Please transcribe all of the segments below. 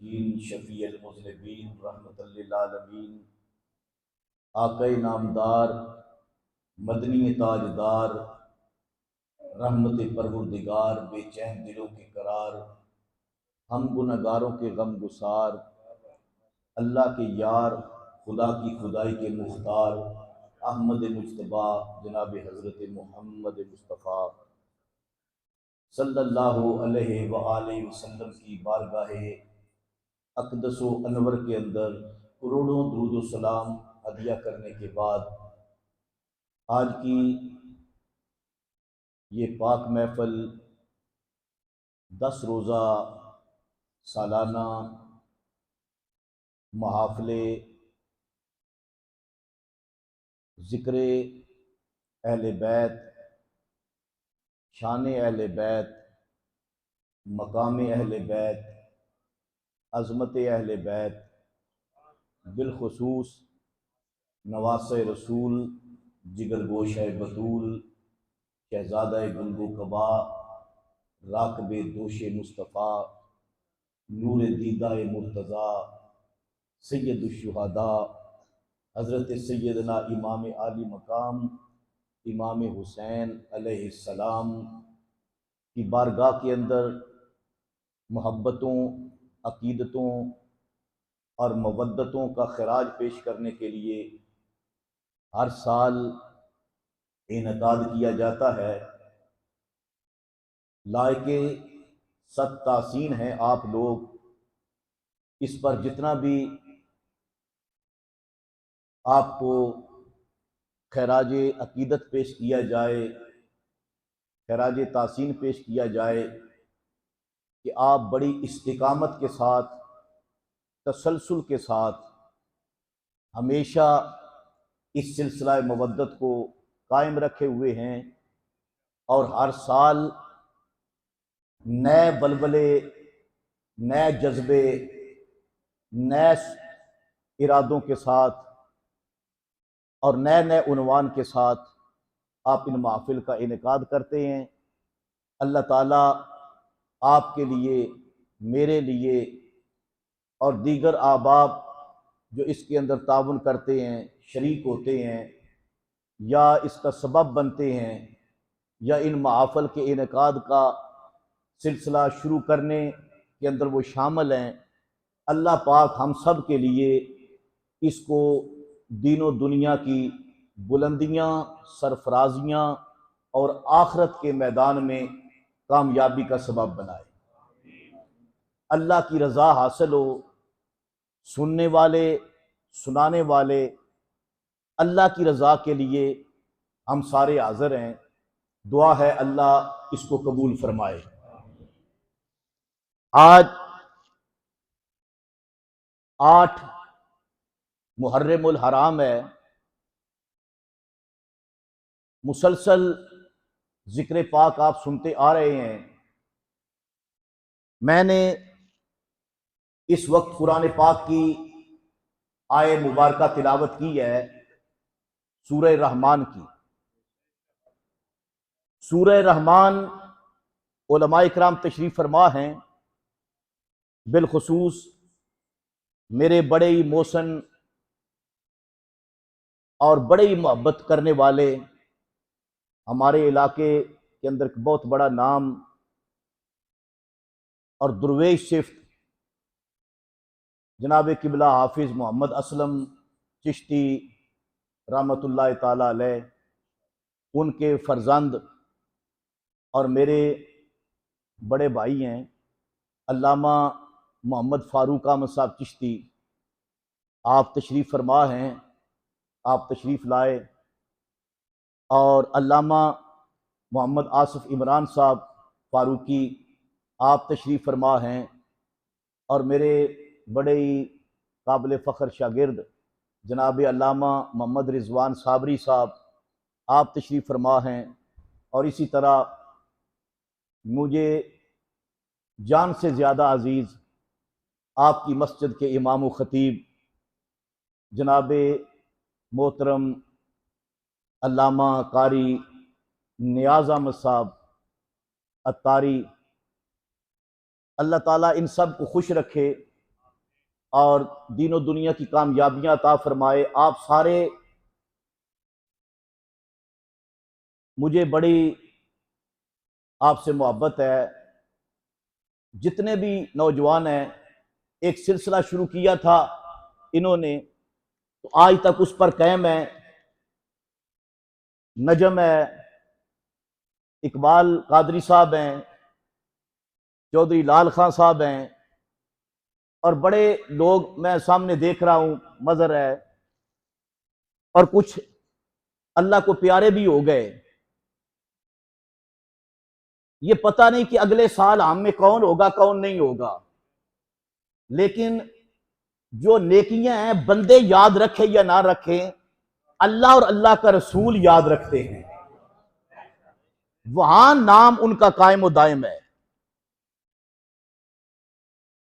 शफ़ीअल मुज़निबीन रहमतल लिल आलमीन। आक़ाए नामदार मदनी ताजदार रहमत परवरदिगार बेचैन दिलों के करार हम गुनहगारों के गम गुसार अल्लाह के यार खुदा की खुदाई के मुख्तार अहमद मुज्तबा जनाब हज़रत मोहम्मद मुस्तफ़ा सल्लल्लाहु अलैहि व आलिहि वसल्लम की बारगाहे अक़दस व अनवर के अंदर करोड़ों दुरूद व सलाम हदिया करने के बाद आज की ये पाक महफ़िल 10 रोज़ा सालाना महाफ़िले ज़िक्र अहले बैत, शान अहले बैत, मकाम अहले बैत, अज़मत अहले बैत, बिलखुसूस नवासे रसूल, जिगर गोशा बतूल, शहज़ादा गुल्बो कबा, राकबे दोशे मुस्तफ़ा, नूर दीदा मुर्तज़ा, सैयदुश्शुहदा हज़रत सैयदना इमाम आली मकाम इमाम हुसैन अलैहिस्सलाम की बारगाह के अंदर मोहब्बतों, अक़ीदतों और मवद्दतों का खराज पेश करने के लिए हर साल इनेकाद किया जाता है। लायके सत तासीन हैं आप लोग, इस पर जितना भी आपको खराज अक़ीदत पेश किया जाए, खराज तासीन पेश किया जाए कि आप बड़ी इस्तिकामत के साथ, तसलसल के साथ हमेशा इस सिलसिला मवद्दत को कायम रखे हुए हैं और हर साल नए बलबले, नए जज्बे, नए इरादों के साथ और नए नए उन्वान के साथ आप इन महफिल का इनेकाद करते हैं। अल्लाह ताला आपके लिए, मेरे लिए और दीगर आबाब जो इसके अंदर ताउन करते हैं, शरीक होते हैं या इसका सबब बनते हैं या इन महफिल के इनेकाद का सिलसिला शुरू करने के अंदर वो शामिल हैं, अल्लाह पाक हम सब के लिए इसको दीनों दुनिया की बुलंदियाँ, सरफराजियाँ और आखरत के मैदान में कामयाबी का सबब बनाए। अल्लाह की रज़ा हासिल हो, सुनने वाले, सुनाने वाले अल्लाह की रज़ा के लिए हम सारे हाज़िर हैं। दुआ है अल्लाह इसको कबूल फरमाए। आज 8 मुहर्रमुल हराम है। मुसलसल जिक्र पाक आप सुनते आ रहे हैं। मैंने इस वक्त कुरान पाक की आय मुबारका तिलावत की है, सूरह रहमान की। सूरह रहमान उलमाए इकराम तशरीफ़ फरमा हैं, बिलखुसूस मेरे बड़े ही मोहसन और बड़े ही मोहब्बत करने वाले हमारे इलाके के अंदर बहुत बड़ा नाम और दुर्वेश सिफ्त जनाब किबला हाफिज़ मोहम्मद असलम चिश्ती रहमतुल्लाह ताला अलैह, उनके फर्जंद और मेरे बड़े भाई हैं अल्लामा मोहम्मद फ़ारूक अहमद साहब चिश्ती, आप तशरीफ़ फरमा हैं, आप तशरीफ़ लाए। और अल्लामा मोहम्मद आसिफ इमरान साहब फ़ारूकी, आप तशरीफ़ फरमा हैं। और मेरे बड़े ही काबिल फ़ख्र शागिर्द जनाब अल्लामा मोहम्मद रिज़वान साबरी साहब, आप तशरीफ़ फरमा हैं। और इसी तरह मुझे जान से ज़्यादा अज़ीज़ आपकी मस्जिद के इमाम व ख़तीब जनाब मोहतरम अल्लामा कारी नियाज़ अहमद साहब अत्तारी, अल्लाह ताला इन सब को खुश रखे और दीनो दुनिया की कामयाबियां अता फरमाए। आप सारे मुझे बड़ी आपसे मोहब्बत है। जितने भी नौजवान हैं, एक सिलसिला शुरू किया था इन्होंने, तो आज तक उस पर कायम है। नजम है, इकबाल कादरी साहब हैं, चौधरी लाल खान साहब हैं, और बड़े लोग मैं सामने देख रहा हूं, मजर है, और कुछ अल्लाह को प्यारे भी हो गए। ये पता नहीं कि अगले साल हम में कौन होगा कौन नहीं होगा, लेकिन जो नेकियां हैं बंदे याद रखे या ना रखे, अल्लाह और अल्लाह का रसूल याद रखते हैं, वहां नाम उनका कायम दायम है।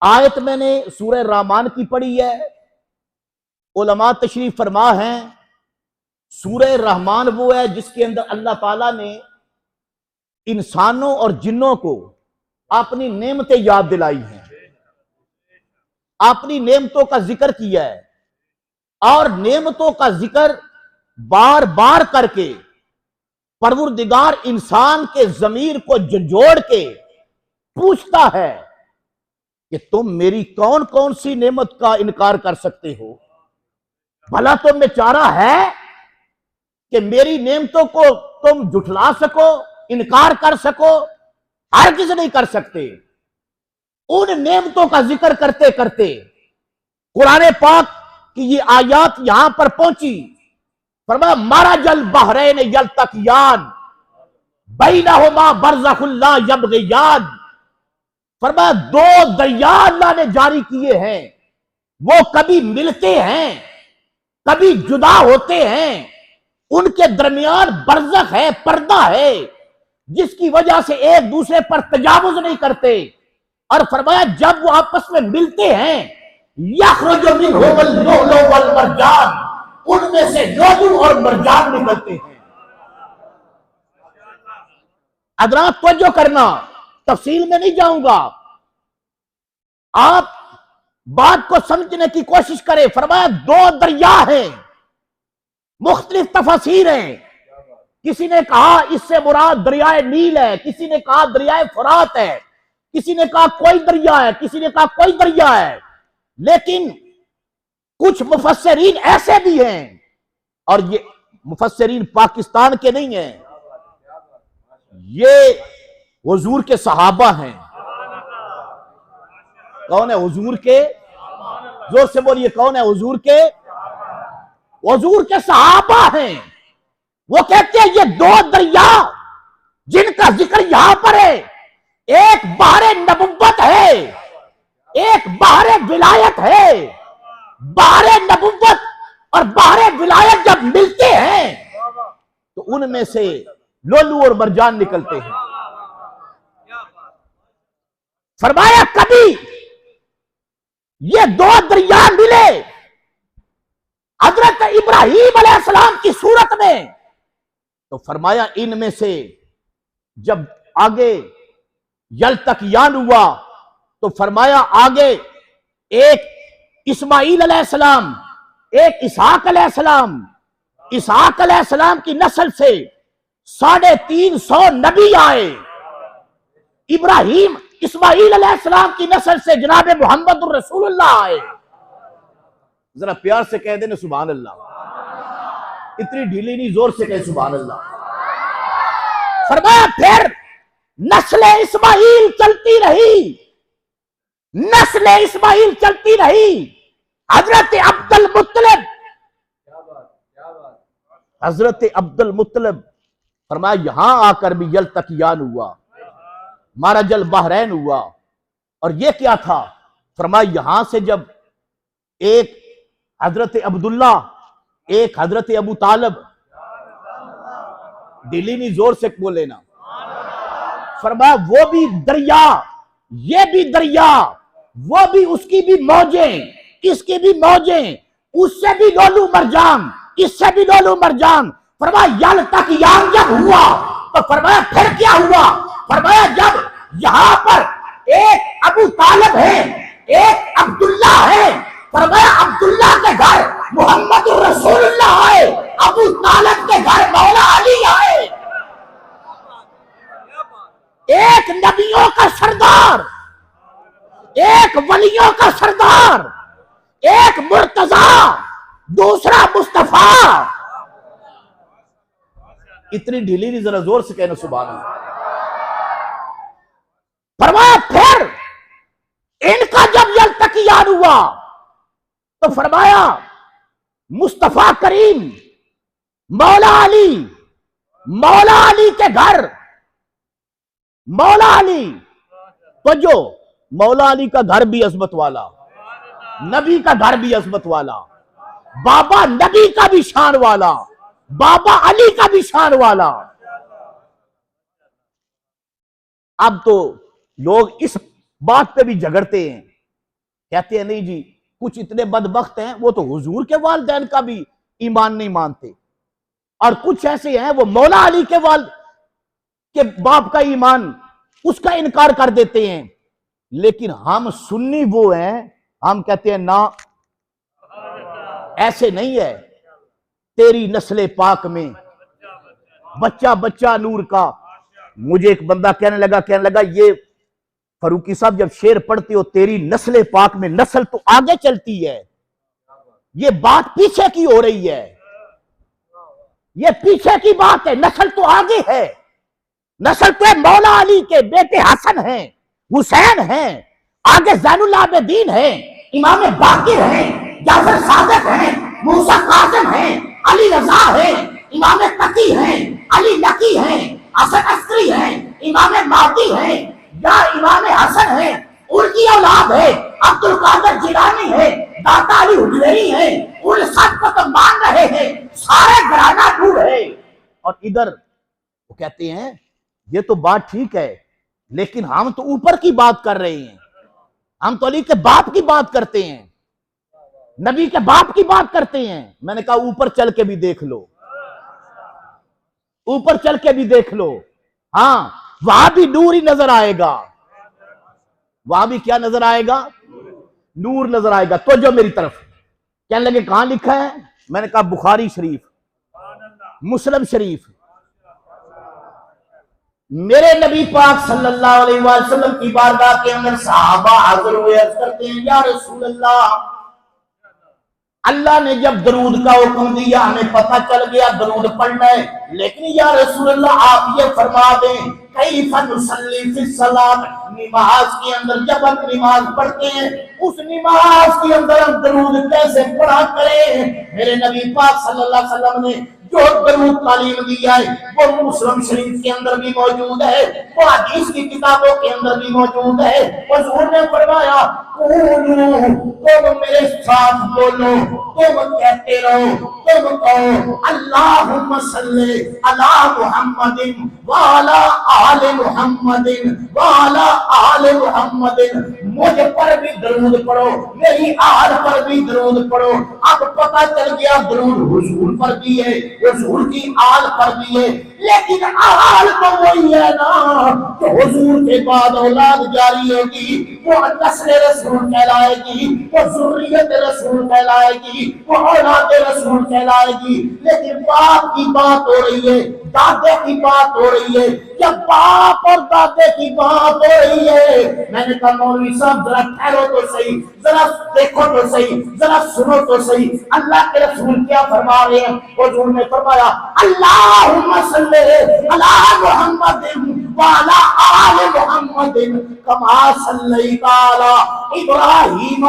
आयत मैंने सूरह रहमान की पढ़ी है। उलमा तशरीफ फरमा है, सूरह रहमान वो है जिसके अंदर अल्लाह ताला ने इंसानों और जिन्नों को अपनी नेमतें याद दिलाई हैं, अपनी नेमतों का जिक्र किया है, और नेमतों का जिक्र बार बार करके परवरदिगार इंसान के जमीर को झंझोड़ के पूछता है कि तुम मेरी कौन कौन सी नेमत का इनकार कर सकते हो। भला तुम में चारा है कि मेरी नेमतों को तुम झुठला सको, इनकार कर सको? हर किसी नहीं कर सकते। उन नेमतों का जिक्र करते करते कुरान पाक की ये आयत यहां पर पहुंची। फरमाया मारा जल बहरैन यल्तक़ियान बैनहुमा बरज़खुन ला यबग़ियान। फरमाया दो दरिया अल्लाह ने जारी किए हैं, वो कभी मिलते हैं कभी जुदा होते हैं, उनके दरमियान बरज़ख है, पर्दा है, जिसकी वजह से एक दूसरे पर तजावुज नहीं करते। और फरमाया जब वो आपस में मिलते हैं, यख़रुजु मिनहुमुल लुअलु वल मरजान, उनमें से लुअलु और मरजान निकलते हैं। हज़रात तवज्जो करना, तफसील में नहीं जाऊंगा, आप बात को समझने की कोशिश करें। फरमाया दो दरिया हैं, मुख्तलिफ तफसीर हैं। किसी ने कहा इससे मुराद दरियाए नील है, किसी ने कहा दरियाए फुरात है, किसी ने कहा कोई दरिया है, किसी ने कहा कोई दरिया है। लेकिन कुछ मुफस्सिरीन ऐसे भी हैं, और ये मुफस्सिरीन पाकिस्तान के नहीं हैं, ये हुजूर के सहाबा हैं। कौन है हुजूर के? जोर से बोलिए, कौन है हुजूर के? हुजूर के सहाबा हैं। वो कहते हैं ये दो दरिया जिनका जिक्र यहां पर है, एक बहरे नबुव्वत है, एक बहरे विलायत है। बहरे नबुव्वत और बहरे विलायत जब मिलते हैं तो उनमें से लोलू और मरजान निकलते हैं। फरमाया कभी ये दो दरिया मिले हजरत इब्राहीम अलैहिस्सलाम की सूरत में, तो फरमाया इनमें से जब आगे यल्तक़ियान हुआ तो फरमाया आगे एक इस्माईल अलैहिस्सलाम, एक इसहाक अलैहिस्सलाम। इसहाक अलैहिस्सलाम की नस्ल से 350 नबी आए। इब्राहीम इस्माईल अलैहिस्सलाम की नस्ल से जनाब मोहम्मद रसूलुल्लाह आए। जरा प्यार से कह देना सुभान अल्लाह, इतनी ढीली नहीं, जोर से कहे सुभान अल्लाह। फरमाया फिर नस्ल इस्माईल चलती रही, नस्ल इस्माईल चलती रही। हजरत अब्दुल मुत्तलिब, हजरत अब्दुल मुत्तलिब फरमाया यहां आकर भी यल्तक़ियान हुआ, मारजल बहरैन हुआ। और ये क्या था? फरमाया यहां से जब एक हजरत अब्दुल्ला, एक हजरत अबू तालिब, दिली नहीं, जोर से बोले ना। फरमाया वो भी दरिया, ये भी दरिया, वो भी, उसकी भी मौजें, इसकी भी मौजें, उससे भी लोलू मरजान, इससे भी लोलू मरजान। फरमाया यल्तक़ियान जब हुआ तो फरमाया फिर क्या हुआ? फरमाया जब यहां पर एक अबू तालिब है, एक अब्दुल्ला है, फरमाया अब्दुल्ला के घर मोहम्मद रसूलुल्लाह आए, अबू तालिब के घर मौला अली आए। एक नबियों का सरदार, एक वलियों का सरदार, एक मुर्तजा, दूसरा मुस्तफा। इतनी ढीली नहीं, जरा जोर से कहना सुभान अल्लाह। फरमाया फिर इनका जब यल्तकियान हुआ तो फरमाया मुस्तफा करीम मौला अली के घर, मौला अली तो जो मौला अली का घर भी अजमत वाला, नबी का घर भी अजमत वाला, बाबा नबी का भी शान वाला, बाबा अली का भी शान वाला। अब तो लोग इस बात पे भी झगड़ते हैं, कहते हैं नहीं जी कुछ इतने बदबख्त हैं वो तो हुजूर के वालिदैन का भी ईमान नहीं मानते, और कुछ ऐसे हैं वो मौला अली के के बाप का ईमान उसका इनकार कर देते हैं। लेकिन हम सुन्नी वो हैं, हम कहते हैं ना ऐसे नहीं है, तेरी नस्ले पाक में बच्चा बच्चा नूर का। मुझे एक बंदा कहने लगा ये फरूकी साहब जब शेर पढ़ते हो तेरी नस्ले पाक में, नस्ल तो आगे चलती है, ये बात पीछे की हो रही है, ये पीछे की बात है, नस्ल तो आगे है। नस्ल तो मौला अली के बेटे हसन हैं, हुसैन हैं, आगे ज़ैनुल आबिदीन हैं, इमाम बाकिर हैं, जाफर सादिक हैं, मूसा कासिम हैं, अली रजा हैं, इमाम तकी हैं, अली नकी हैं, हसन अस्करी हैं, इमाम महदी हैं, या इमाम हसन है, उनकी औलाद है, अब्दुल कादिर जिलानी है, दाता अली हुजैरी है, उन सबको तो मान रहे हैं, सारे घराना दूर है। और इधर वो कहते हैं ये तो बात ठीक है, लेकिन हम तो ऊपर की बात कर रहे हैं, हम तो अली के बाप की बात करते हैं, नबी के बाप की बात करते हैं। मैंने कहा ऊपर चल के भी देख लो, ऊपर चल के भी देख लो, हाँ वहां भी नूर ही नजर आएगा, वहां भी क्या नजर आएगा, नूर नजर आएगा। तो जो मेरी तरफ कहने लगे कहां लिखा है, मैंने कहा बुखारी शरीफ, मुस्लिम शरीफ। मेरे नबी पाक सल्लल्लाहु अलैहि वसल्लम की बारगाह के अंदर सहाबा हाजिर हुए, अर्ज करते हैं या रसूल अल्लाह, अल्लाह ने जब दरूद का हुक्म दिया हमें पता चल गया दरूद पढ़ना है, लेकिन या रसूल अल्लाह आप ये फरमा दें कैफ़ नुसल्ली फी सलात, नमाज के अंदर जब हम नमाज पढ़ते हैं उस नमाज के अंदर हम दरूद कैसे पढ़ा करें। मेरे नबी पाक सल्लल्लाहु अलैहि वसल्लम ने जो दरूद तालीम दिया है वो मुस्लिम शरीफ के अंदर भी मौजूद है, वो हदीस की किताबों के अंदर भी मौजूद है। हुजूर ने फरमाया तुम मेरे साथ बोलो, तुम कहते रहो, तुम कहो अल्लाहुम्मा सल्ली अला मुहम्मदिन व अला आले मुहम्मदिन व अला आले मुहम्मदिन। मुझ पर भी दरूद पढ़ो, मेरी आल पर भी दरूद पढ़ो। अब पता चल गया दरूद हुजूर पर भी है, हुजूर की आल पर भी है, लेकिन आल तो वही है ना तो हुजूर के बाद औलाद जारी होगी, वो नस्ल रसूल कहलाएगी, वो ज़ुर्रियत रसूल कहलाएगी, वो औलाद रसूल कहलाएगी। लेकिन बाप की बात हो रही है, दादे की बात हो रही है, जब बाप और दादे की बात हो रही है, मैंने कहा मौलवी साहब जरा ठहरो तो सही, जरा देखो तो सही, जरा सुनो तो सही, अल्लाह के रसूल क्या फरमा रहे हैं। हुजूर ने फरमाया अल्लाहुम्मा सल्ली अला मुहम्मदिन व अला आले मुहम्मदिन कमा सल्लैता अला इब्राहीम व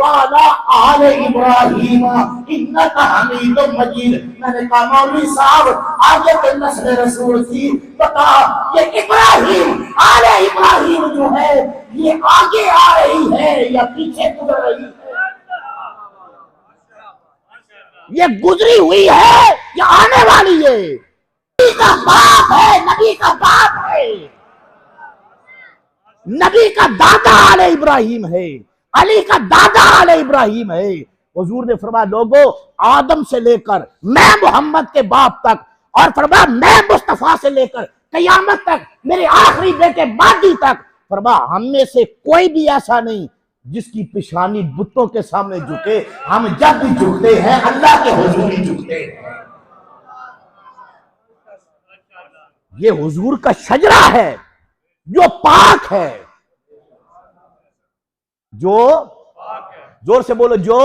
अला आले इब्राहीम इन्नका हमीदुम मजीद। मैंने कहा मौलवी साहब आगे तो नस्ल रसूल की बता, ये इब्राहीम आले इब्राहीम जो है ये आगे आ रही है या पीछे गुजर रही है, ये गुजरी हुई है या आने वाली है। नबी का बाप है, नबी का बाप है, नबी का दादा आले इब्राहीम है, अली का दादा आले इब्राहीम है। हुजूर ने फरमाया लोगों आदम से लेकर मैं मोहम्मद के बाप तक, और फरमाया मैं मुस्तफा से लेकर कयामत तक मेरे आखिरी बेटे मादी तक, फरमाया हम में से कोई भी ऐसा नहीं जिसकी पेशानी बुतों के सामने झुके, हम जब भी झुकते हैं अल्लाह के हुजूर ही झुकते हैं। ये हुजूर का शजरा है जो पाक है, जो जोर से बोलो, जो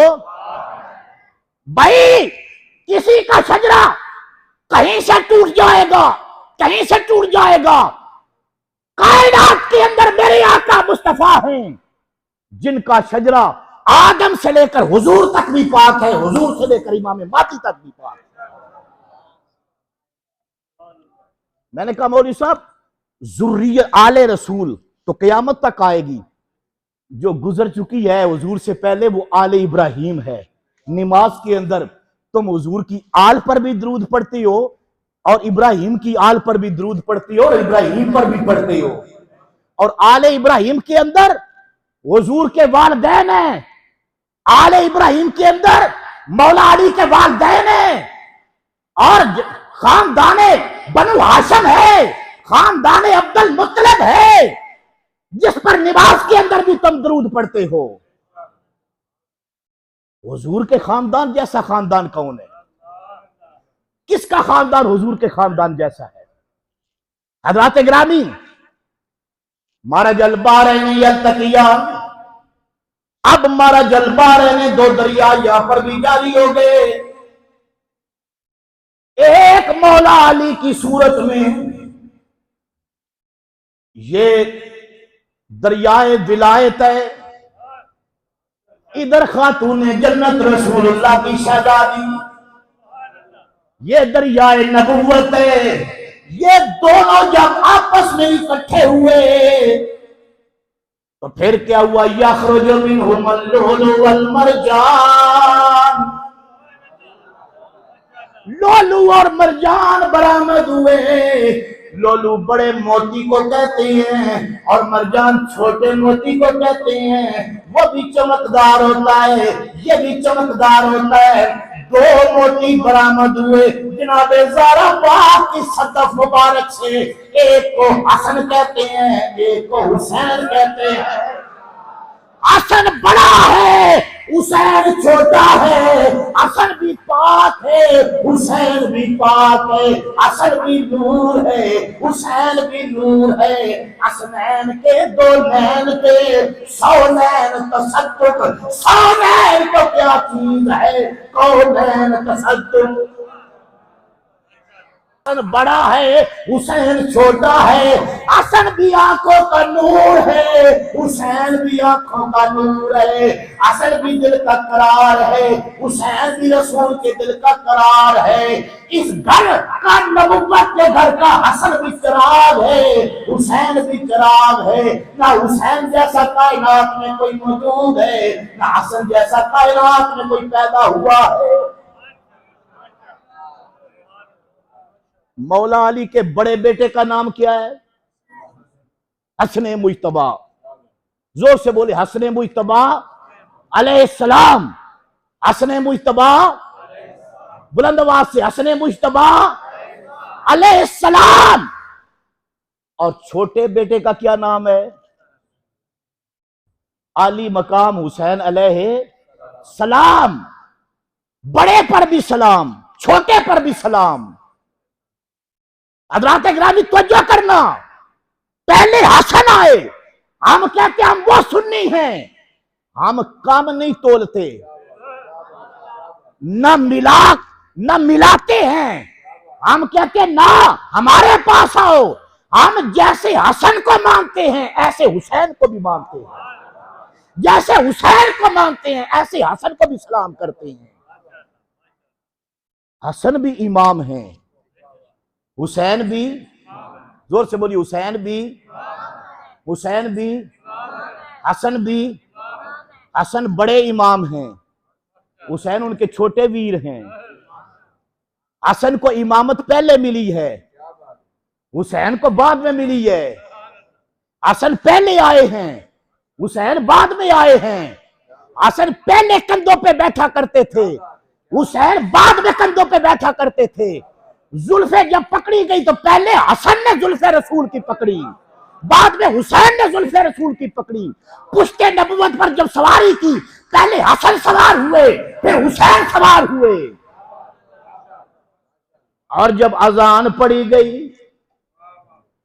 भाई किसी का शजरा कहीं से टूट जाएगा, कहीं से टूट जाएगा। कायनात के अंदर मेरे आका मुस्तफा हैं जिनका शजरा आदम से लेकर हुजूर तक भी पाक है, हुजूर से लेकर इमाम माती तक भी पाक है। मैंने कहा मौलवी साहब जुर्रियत आले रसूल तो क़यामत तक आएगी, जो गुजर चुकी है हुजूर से पहले वो आले इब्राहिम है। नमाज के अंदर तुम हुजूर की आल पर भी दरूद पढ़ती हो और इब्राहिम की आल पर भी दरूद पढ़ती हो और इब्राहिम पर भी पढ़ते हो, और आले इब्राहिम के अंदर हुजूर के वालिदैन हैं, आले इब्राहिम के अंदर मौला अली के वालिदैन हैं, और खानदाने बनु हाशिम है, खानदाने अब्दुल मुत्तलिब है, जिस पर नमाज के अंदर भी तुम दरूद पढ़ते हो। हुजूर के खानदान जैसा खानदान कौन है? किसका खानदान हुजूर के खानदान जैसा है? हज़रात गिरामी, मारा जलबारे ने यल्तकिया, अब मारा जलबारे ने दो दरिया यहां पर भी जारी हो गए। एक मौला अली की सूरत में ये दरियाए विलायत है, इधर खातूने जन्नत रसूलुल्लाह की शहजादी, ये दरियाए नबुव्वत है। ये दोनों जब आपस में इकट्ठे हुए तो फिर क्या हुआ? यखरुजु मिनहुमुल लुलु वल मरजान, लोलू और मरजान बरामद हुए। लोलू बड़े मोती को कहते हैं और मरजान छोटे मोती को कहते हैं। वो भी चमकदार होता है, ये भी चमकदार होता है। दो मोती बरामद हुए जनाबे ज़ारा पाक की सदफ मुबारक से। एक को हसन कहते हैं, एक को हुसैन कहते हैं। हसन बड़ा है, हुसैन छोटा है। हसन भी पाक है, हुसैन भी पाक है। हसन भी नूर है, हुसैन भी नूर है। हसनैन के दो नैन थे, 100 नैन तसद्दुक। 100 नैन तो क्या चीज है, कौनैन तसद्दुक। हसन बड़ा है, हुसैन छोटा है। हसन भी आंखों का नूर है, हुसैन भी आंखों का नूर है। हसन भी दिल का करार है, हुसैन भी रसूल के दिल का करार है। इस घर का नबुव्वत के घर का हसन भी चिराग है, हुसैन भी चिराग है। ना हुसैन जैसा कायनात में कोई मौजूद है, ना हसन जैसा कायनात में कोई पैदा हुआ है। मौला अली के बड़े बेटे का नाम क्या है? हसने मुज्तबा। जोर से बोले, हसने मुज्तबा अलैहिस्सलाम। हसने मुज्तबा, बुलंद आवाज से, हसने मुज्तबा अलैहिस्सलाम। और छोटे बेटे का क्या नाम है? अली मकाम हुसैन अलैहिस्सलाम। बड़े पर भी सलाम, छोटे पर भी सलाम। हज़रात गिरामी तवज्जो करना, पहले हसन आए। हम कहते हम वो सुन्नी हैं, हम काम नहीं तोलते, न मिलाते हैं। हम कहते ना हमारे पास आओ, हम जैसे हसन को मानते हैं ऐसे हुसैन को भी मानते हैं, जैसे हुसैन को मानते हैं ऐसे हसन को भी सलाम करते हैं। हसन भी इमाम हैं, हुसैन भी, जोर से बोलिए, हुसैन भी, हुसैन भी, हसन भी। हसन बड़े इमाम हैं, हुसैन उनके छोटे वीर हैं। हसन को इमामत पहले मिली है, हुसैन को बाद में मिली है। हसन पहले आए हैं, हुसैन बाद में आए हैं। हसन पहले कंधों पे बैठा करते थे, हुसैन बाद में कंधों पे बैठा करते थे। जुल्फे जब पकड़ी गई तो पहले हसन ने जुल्फे रसूल की पकड़ी, बाद में हुसैन ने जुल्फे रसूल की पकड़ी। पुश्ते नबुवत पर जब सवारी की, पहले हसन सवार हुए, फिर हुसैन सवार हुए। और जब अजान पड़ी गई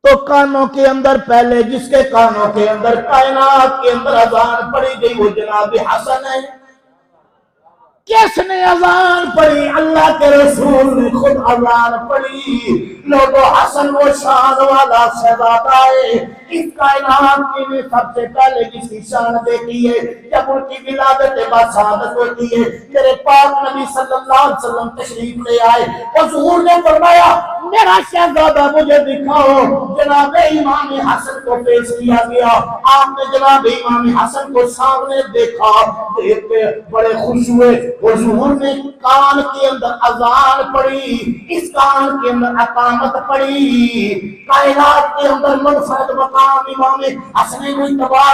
तो कानों के अंदर, पहले जिसके कानों के अंदर कायनात के अंदर अजान पड़ी गई वो जनाब हसन है। किसने अजान पढ़ी? अल्लाह के रसूल ने खुद अजान पढ़ी। लोगों, हसन वो शान वाला शहजादा है, इस कायनात की में सबसे पहले जिसकी शान देखी है जब उनकी विलादत बासादत होती है, मेरे पाक नबी सल्लल्लाहु अलैहि वसल्लम तशरीफ ले आए। हुजूर ने फरमाया, मेरा शहजादा मुझे दिखाओ। जनाब इमाम हसन को पेश किया गया। आपने जनाब इमाम हसन को सामने देखा, देख के बड़े खुश हुए। हुजूर ने कान के अंदर अजान पड़ी, इस कान के अंदर अकामत पड़ी। कायनात के अंदर मनफरद मकाम इमाम हसन मुज्तबा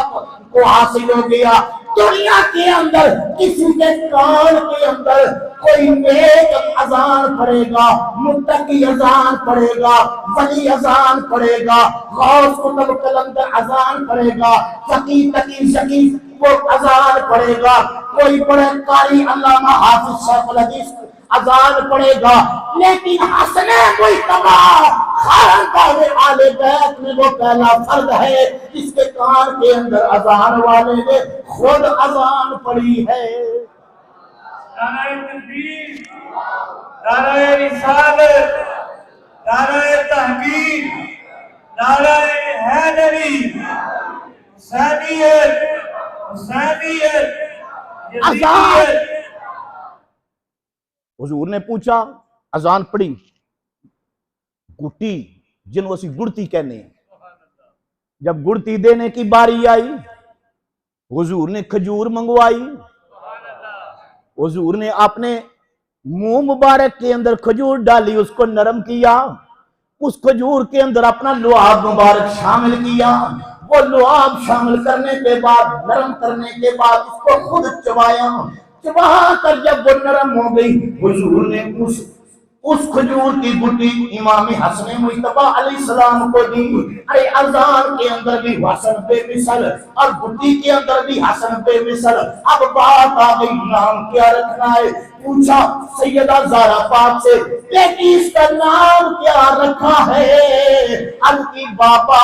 को हासिल हो गया। दुनिया के अंदर किसी के कान के अंदर कोई नेक अजान पड़ेगा, मुत्तकी अजान पड़ेगा, वली अजान पड़ेगा, गौस कुतुब कलंदर अजान पड़ेगा, फकी तकी शकी वो अजान पड़ेगा, कोई बड़े कारी अल्लामा हाफिज शेखुल हदीस अजान पड़ेगा। लेकिन हसने मुज्तबा खानदान आले बैत में वो पहला फर्द है जिसके कान के अंदर अजान वाले ने खुद अजान पड़ी है। नाराए तकबीर, नाराए रिसालत, नाराए तहकीक, नाराए हैदरी, हुसैनियत, हुसैनियत, यजीदियत। हुजूर ने पूछा, अजान पड़ी, गुटी जिन्हों असी गुड़ती कहने। जब गुड़ती देने की बारी आई, हुजूर ने खजूर मंगवाई। हुजूर ने अपने मुंह मुबारक के अंदर खजूर डाली, उसको नरम किया। उस खजूर के अंदर अपना लुआब मुबारक शामिल किया। वो लुआब शामिल करने के बाद, नरम करने के बाद उसको खुद चबाया। चबा कर जब वो नरम हो गई, हुजूर ने उस खजूर की गुटी इमाम हसन मुज्तबा अलैहिस्सलाम को दी। अरे अजान के अंदर भी हसन बेमिसल और गुटी के अंदर भी हसन बेमिसल। अब बात आ गई, नाम क्या रखना है? पूछा सैयदा ज़हरा पाक से, बेटी इसका नाम क्या रखा है? अल्की बाबा,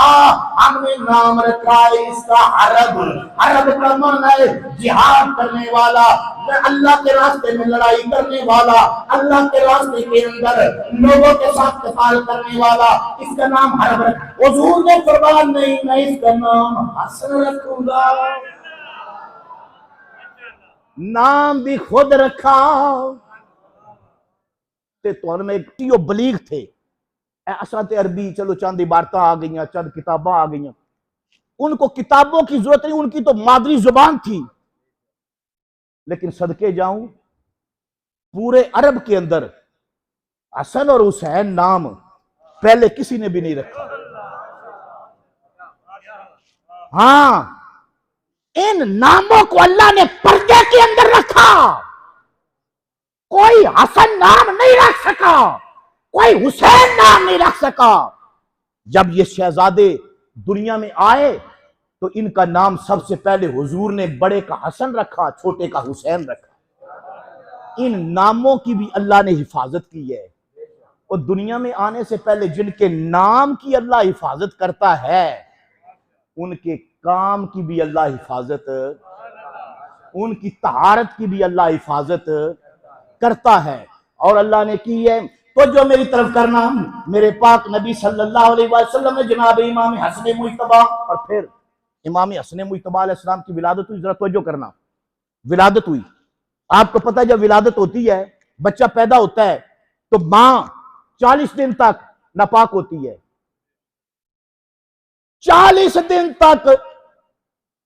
हमने नाम रखा है इसका अरब। अरब का माना है जिहाद करने वाला, अल्लाह के रास्ते में लड़ाई करने वाला, अल्लाह के रास्ते के अंदर लोगों के साथ कताल करने वाला। इसका नाम अरब रख। हुजूर ने फरमाया, नहीं, मैं इसका नाम हसन रखूंगा। नाम भी खुद रखा। तो में टियो बलीग थे, ऐसा ते अरबी चलो चंद इबारतां आ गई, चंद किताबें आ गई। उनको किताबों की जरूरत नहीं, उनकी तो मादरी जुबान थी। लेकिन सदके जाऊं, पूरे अरब के अंदर हसन और हुसैन नाम पहले किसी ने भी नहीं रखा। हां, इन नामों को अल्लाह ने पर्दे के अंदर रखा। कोई हसन नाम नहीं रख सका, कोई हुसैन नाम नहीं रख सका। जब ये शहजादे दुनिया में आए तो इनका नाम सबसे पहले हुजूर ने बड़े का हसन रखा, छोटे का हुसैन रखा। इन नामों की भी अल्लाह ने हिफाजत की है। और दुनिया में आने से पहले जिनके नाम की अल्लाह हिफाजत करता है, उनके काम की भी अल्लाह हिफाजत, उनकी तहारत की भी अल्लाह हिफाजत करता है। और अल्लाह ने की है। तो जो मेरी तरफ करना, मेरे पाक नबी सल्लल्लाहु अलैहि वसल्लम ने जनाब इमाम हसन मुज्तबा, और फिर इमाम हसन मुज्तबा अलैहिस्सलाम की विलादत हुई। जरा तवज्जो करना, विलादत हुई। आपको पता है जब विलादत होती है, बच्चा पैदा होता है तो मां 40 दिन तक नापाक होती है। 40 दिन तक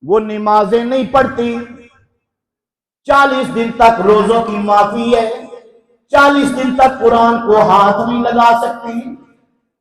वो नमाजें नहीं पढ़ती, 40 दिन तक रोजों की माफी है, 40 दिन तक कुरान को हाथ नहीं लगा सकती,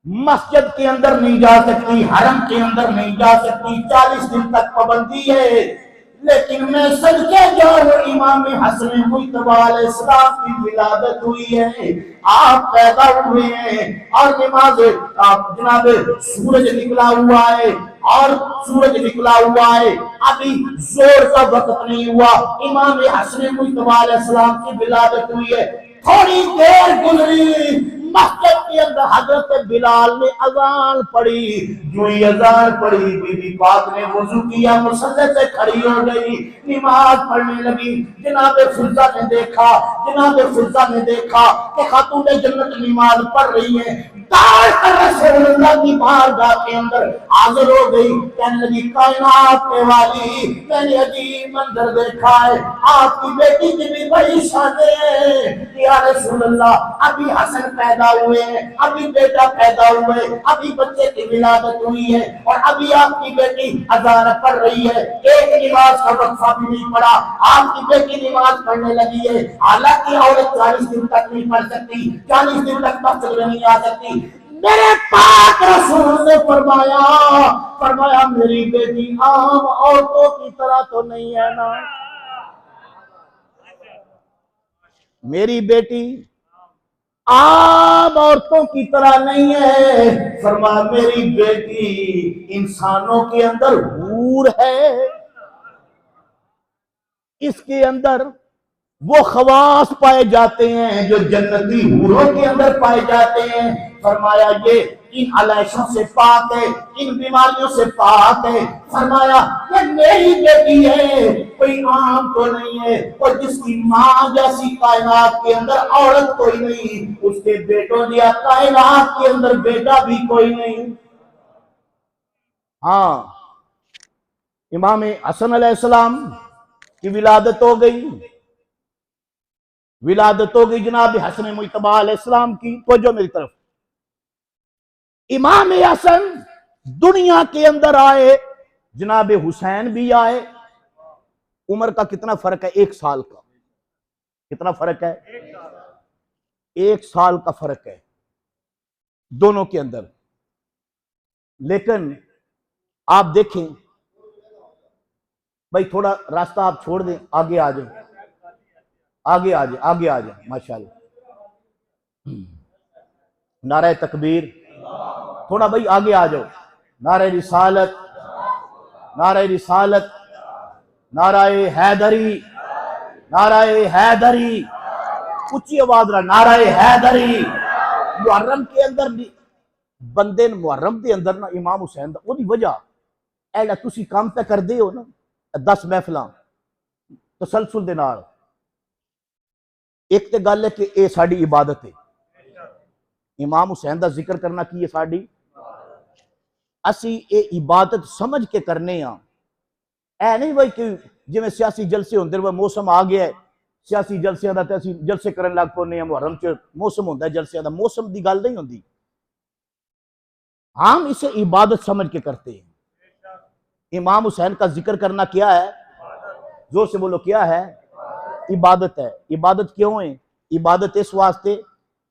मस्जिद के अंदर नहीं जा सकती, हरम के अंदर नहीं जा सकती, 40 दिन तक पाबंदी है। लेकिन मैं सदके जाऊं, इमाम हसन मुज्तबा अलैहिस्सलाम की विलादत हुई है, आप पैदा हुए हैं और नमाज आप जनाब सूरज निकला हुआ है और सूरज निकला हुआ है, अभी जोर का वक्त नहीं हुआ, इमाम हसन मुस्तफा अलैहिस्सलाम की विलादत हुई है। थोड़ी देर गुजरी, मस्जिद के अंदर हजरत बिलाल ने अजान पढ़ी। जो ही अजान पढ़ी, बीबी पाक ने वुजू किया, मुसल्ले से खड़ी हो गई, नमाज पढ़ने लगी। जनाब फिजा ने देखा, जनाब फिजा ने देखा कि खातून जन्नत नमाज पढ़ रही है, दौड़ कर रसूलुल्लाह की बारगाह के अंदर हाजिर हो गई। कहने लगी, कायनात के वाली, मैंने अजीब मंजर देखा है, आपकी बेटी की भी बड़ी शान है। या रसूलुल्लाह, अभी हसन पैदा हुए हैं, अभी बेटा पैदा हुए, अभी बच्चे की विलादत हुई है और अभी आपकी बेटी अजान पढ़ रही है, एक नमाज का वक्फा भी नहीं पड़ा, आपकी बेटी नमाज पढ़ने लगी है। हालांकि औरत 40 दिन तक नहीं पढ़ सकती, 40 दिन तक मस्जिद में नहीं आ सकती। मेरे पाक रसूल ने फरमाया, फरमाया मेरी बेटी आम औरतों की तरह तो नहीं है ना, मेरी बेटी आम औरतों की तरह नहीं है। फरमा मेरी बेटी इंसानों के अंदर हूर है, इसके अंदर वो खवास पाए जाते हैं जो जन्नती हूरों के अंदर पाए जाते हैं। फरमाया ये इन अलैशों से पाक है, इन बीमारियों से पाक है। फरमाया ये मेरी बेटी है, कोई आम तो नहीं है, और जिसकी माँ जैसी कायनात के अंदर औरत कोई नहीं, उसके बेटों या कायनात के अंदर बेटा भी कोई नहीं। हाँ, इमाम हसन अलैहिस्सलाम की विलादत हो गई, विलादत हो गई जनाब हसन मुज्तबा अलैहिस्सलाम की। तो जो मेरी तरफ, इमाम हसन दुनिया के अंदर आए, जनाब हुसैन भी आए। उम्र का कितना फर्क है? 1 साल का। कितना फर्क है? 1 साल का फर्क है दोनों के अंदर। लेकिन आप देखें भाई, थोड़ा रास्ता आप छोड़ दें, आगे आ जाए, आगे आ जाए, आगे आ जाए। माशाल्लाह, नारे तकबीर, थोड़ा भाई आगे आ जाओ। नारे रिसालत, नारे रिसालत, नाराए हैदरी, नाराए हैदरी, ऊंची आवाज रहा, नाराए हैदरी। मुहर्रम के अंदर बंदे मुहर्रम के अंदर ना इमाम हुसैन दा ओदी वजह ऐला तुसी काम पे कर दे हो ना 10 महफिलां तसलसल दे नाल। एक तो गल है कि यह साडी इबादत है, इमाम हुसैन का जिक्र करना की है साडी, असी ये इबादत समझ के करने आ। ऐ नहीं भाई कि जिवें सियासी जलसे होंदे, मौसम आ गया है सियासी जलसियां दा ते असी जलसे करन लग पौने, मुहर्रम च मौसम होंदा है जलसियां दा, मौसम की गल नहीं होंदी। हम इसे इबादत समझ के करते हैं। इमाम हुसैन का जिक्र करना क्या है? जोर से बोलो, क्या है? इबादत है। इबादत क्यों है? इबादत इस वास्ते,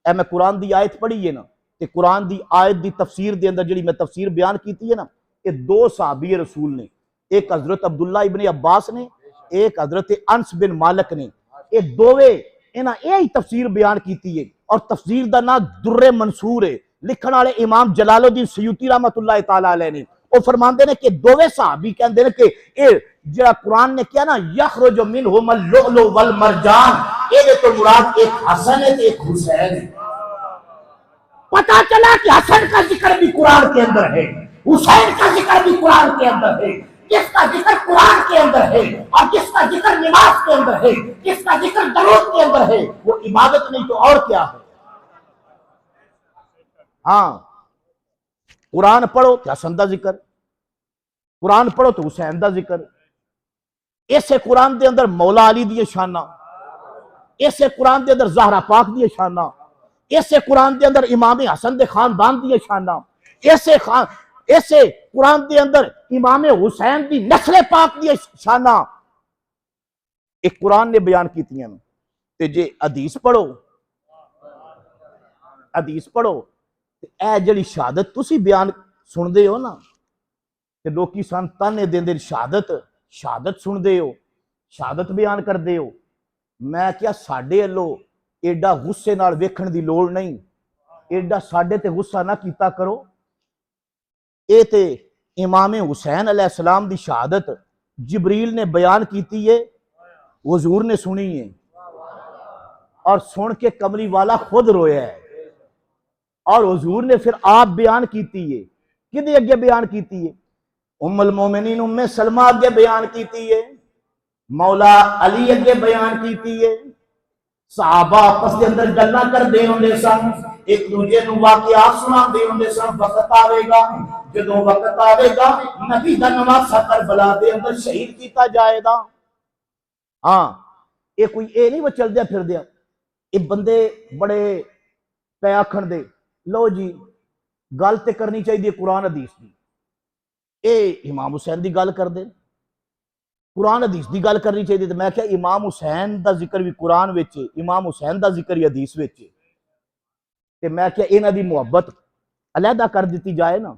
मैं कुरान की आयत पढ़ी है ना, तो कुरान की आयत की तफसीर के अंदर जी मैं तफसीर बयान की है ना, ये 2 सहाबी रसूल ने, एक हजरत अब्दुल्ला इब्ने अब्बास ने, एक हजरत अनस बिन मालिक ने। ये दोवे इन्हां यही तफसीर बयान की है, और तफसीर का नाम दुर्रे मंसूर है। लिखण वाले इमाम जलालुद्दीन सयूती रहमतुल्लाह तआला अलैह ने। वो फरमाते हैं कि दोवे सहाबी कहते हैं कि ये जो कुरान ने किया ना, यखरुजु मिनहुमुल लुअलु वल मरजान, ये तो मुराद एक हसन है, एक हुसैन है। पता चला कि हसन का जिक्र भी कुरान के अंदर है, हुसैन का जिक्र भी कुरान के अंदर है। जिसका जिक्र कुरान के अंदर है और जिसका जिक्र नमाज के अंदर है, जिसका जिक्र दरूद के अंदर है, वो इबादत नहीं तो और क्या है। हाँ, कुरान पढ़ो तो हसन का जिक्र, कुरान पढ़ो तो हुसैन का जिक्र। इसे कुरान के अंदर मौला अली दी शाना, इसे कुरान के अंदर ज़हरा पाक दी शाना, इसे कुरान के अंदर इमाम हसन दे खानदान दी शाना, इसे कुरान के अंदर इमाम हुसैन की नस्ल पाक दी शाना एक कुरान ने बयान की। ते जे हदीस पढ़ो, हदीस पढ़ो, ए जड़ी शहादत तुसी बयान सुनते हो ना, ते लोकी सन ताने देंदे, शहादत शहादत सुनते हो, शहादत बयान करते हो। मैं क्या साडे अल्लों एडा गुस्से नाल वेखण दी लोड़ नहीं, एडा साडे ते गुस्सा ना कीता करो। ये ते इमाम हुसैन अलैहिस्सलाम दी शहादत जिब्रील ने बयान की है, हुजूर ने सुनी है, और सुन के कमली वाला खुद रोया है। और हुजूर ने फिर आप बयान की है, किदे अगे बयान की है? उम्मुल मोमिनीन उम्मे सलमा अगे बयान की है, मौला अली अगे बयान की है। सहाबा आपस के अंदर गल्ला करदे होंदे सन, एक दूजे नूं वाकिया सुनांदे होंदे सन। वक्त आवेगा, जदों वक्त आवेगा नबी दा नवासा करबला दे अंदर शहीद किया जाएगा। हाँ, ये कोई ये नहीं वो चलदे फिरदे, ये बंदे बड़े पै आखण दे, लो जी गल ते करनी चाहिए कुरान हदीस की। ये इमाम हुसैन की गल कर दे, कुरान हदीस की गल करनी चाहिए। तो मैं क्या इमाम हुसैन का जिक्र भी कुरान विच, इमाम हुसैन का जिक्र भी हदीस विच, ते मैं क्या इन्हां दी मुहब्बत अलहदा कर दी जाए ना,